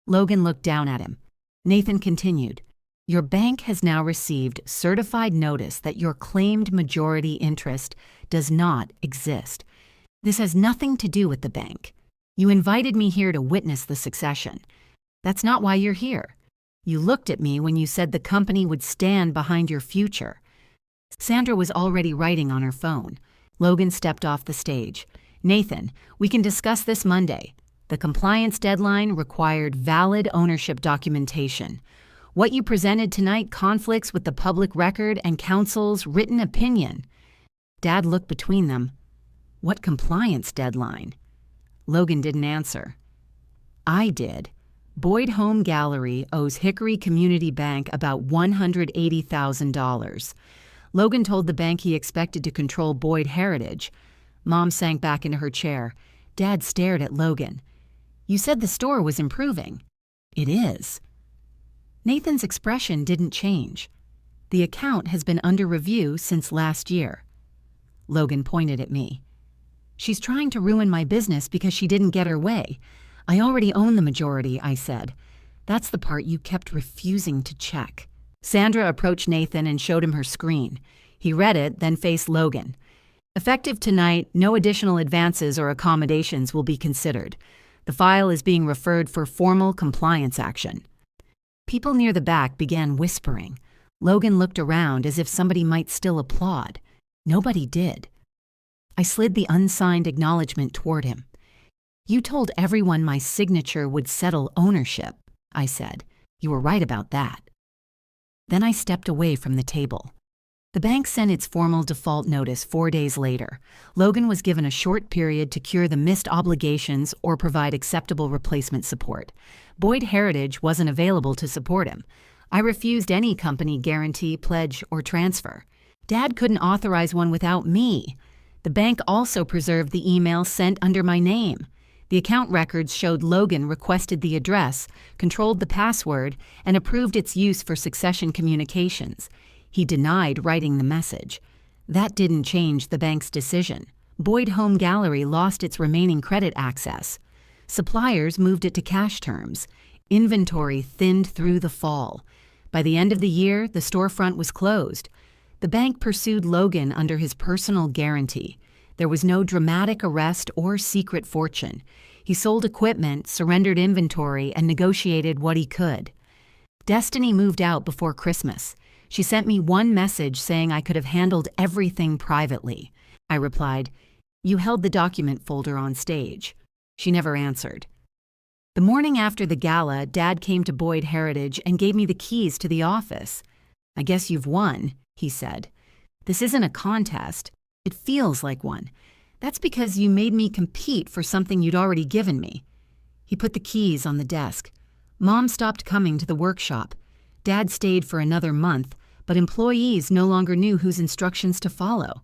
Logan looked down at him. Nathan continued. Your bank has now received certified notice that your claimed majority interest does not exist. This has nothing to do with the bank. You invited me here to witness the succession. That's not why you're here. You looked at me when you said the company would stand behind your future. Sandra was already writing on her phone. Logan stepped off the stage. Nathan, we can discuss this Monday. The compliance deadline required valid ownership documentation. What you presented tonight conflicts with the public record and counsel's written opinion. Dad looked between them. What compliance deadline? Logan didn't answer. I did. Boyd Home Gallery owes Hickory Community Bank about $180,000. Logan told the bank he expected to control Boyd Heritage. Mom sank back into her chair. Dad stared at Logan. You said the store was improving. It is. Nathan's expression didn't change. The account has been under review since last year. Logan pointed at me. She's trying to ruin my business because she didn't get her way. I already own the majority, I said. That's the part you kept refusing to check. Sandra approached Nathan and showed him her screen. He read it, then faced Logan. Effective tonight, no additional advances or accommodations will be considered. The file is being referred for formal compliance action. People near the back began whispering. Logan looked around as if somebody might still applaud. Nobody did. I slid the unsigned acknowledgement toward him. You told everyone my signature would settle ownership, I said. You were right about that. Then I stepped away from the table. The bank sent its formal default notice 4 days later. Logan was given a short period to cure the missed obligations or provide acceptable replacement support. Boyd Heritage wasn't available to support him. I refused any company guarantee, pledge, or transfer. Dad couldn't authorize one without me. The bank also preserved the email sent under my name. The account records showed Logan requested the address, controlled the password, and approved its use for succession communications. He denied writing the message. That didn't change the bank's decision. Boyd Home Gallery lost its remaining credit access. Suppliers moved it to cash terms. Inventory thinned through the fall. By the end of the year, the storefront was closed. The bank pursued Logan under his personal guarantee. There was no dramatic arrest or secret fortune. He sold equipment, surrendered inventory, and negotiated what he could. Destiny moved out before Christmas. She sent me one message saying I could have handled everything privately. I replied, "You held the document folder on stage." She never answered. The morning after the gala, Dad came to Boyd Heritage and gave me the keys to the office. "I guess you've won," he said. "This isn't a contest. It feels like one. That's because you made me compete for something you'd already given me." He put the keys on the desk. Mom stopped coming to the workshop. Dad stayed for another month, but employees no longer knew whose instructions to follow.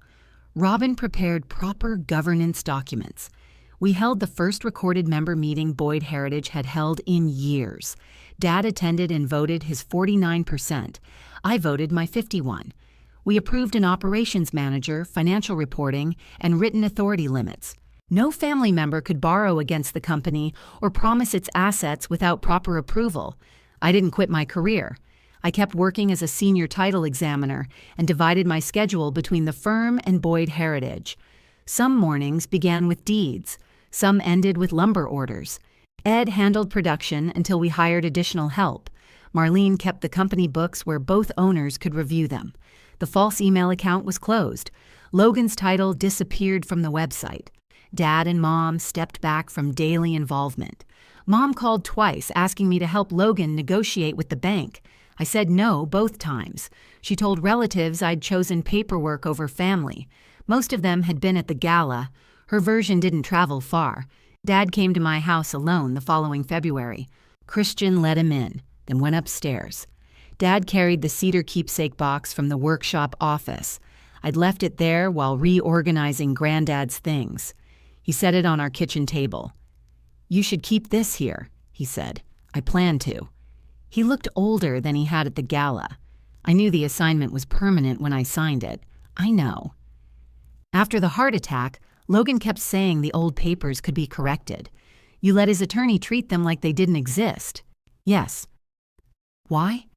Robin prepared proper governance documents. We held the first recorded member meeting Boyd Heritage had held in years. Dad attended and voted his 49%. I voted my 51%. We approved an operations manager, financial reporting, and written authority limits. No family member could borrow against the company or promise its assets without proper approval. I didn't quit my career. I kept working as a senior title examiner and divided my schedule between the firm and Boyd Heritage. Some mornings began with deeds, some ended with lumber orders. Ed handled production until we hired additional help. Marlene kept the company books where both owners could review them. The false email account was closed. Logan's title disappeared from the website. Dad and Mom stepped back from daily involvement. Mom called twice asking me to help Logan negotiate with the bank. I said no both times. She told relatives I'd chosen paperwork over family. Most of them had been at the gala. Her version didn't travel far. Dad came to my house alone the following February. Christian let him in, then went upstairs. Dad carried the cedar keepsake box from the workshop office. I'd left it there while reorganizing Granddad's things. He set it on our kitchen table. "You should keep this here," he said. "I plan to." He looked older than he had at the gala. I knew the assignment was permanent when I signed it. I know. After the heart attack, Logan kept saying the old papers could be corrected. You let his attorney treat them like they didn't exist. Yes. Why?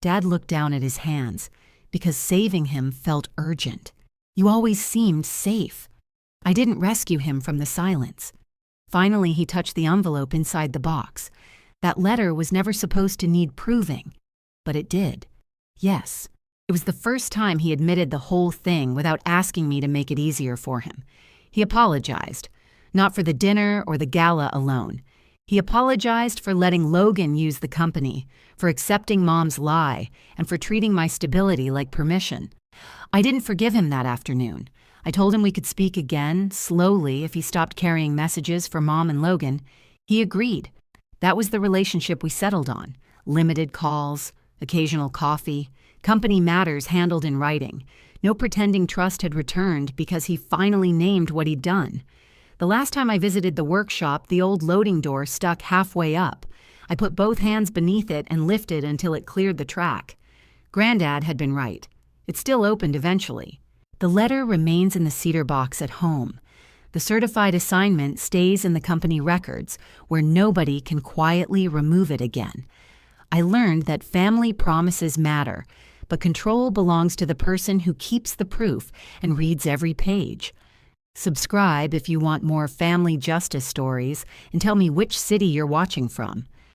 Dad looked down at his hands. Because saving him felt urgent. You always seemed safe. I didn't rescue him from the silence. Finally, he touched the envelope inside the box. That letter was never supposed to need proving. But it did. Yes. It was the first time he admitted the whole thing without asking me to make it easier for him. He apologized. Not for the dinner or the gala alone. He apologized for letting Logan use the company, for accepting Mom's lie, and for treating my stability like permission. I didn't forgive him that afternoon. I told him we could speak again, slowly, if he stopped carrying messages for Mom and Logan. He agreed. That was the relationship we settled on. Limited calls, occasional coffee, company matters handled in writing. No pretending trust had returned because he finally named what he'd done. The last time I visited the workshop, the old loading door stuck halfway up. I put both hands beneath it and lifted until it cleared the track. Granddad had been right. It still opened eventually. The letter remains in the cedar box at home. The certified assignment stays in the company records, where nobody can quietly remove it again. I learned that family promises matter, but control belongs to the person who keeps the proof and reads every page. Subscribe if you want more family justice stories, and tell me which city you're watching from.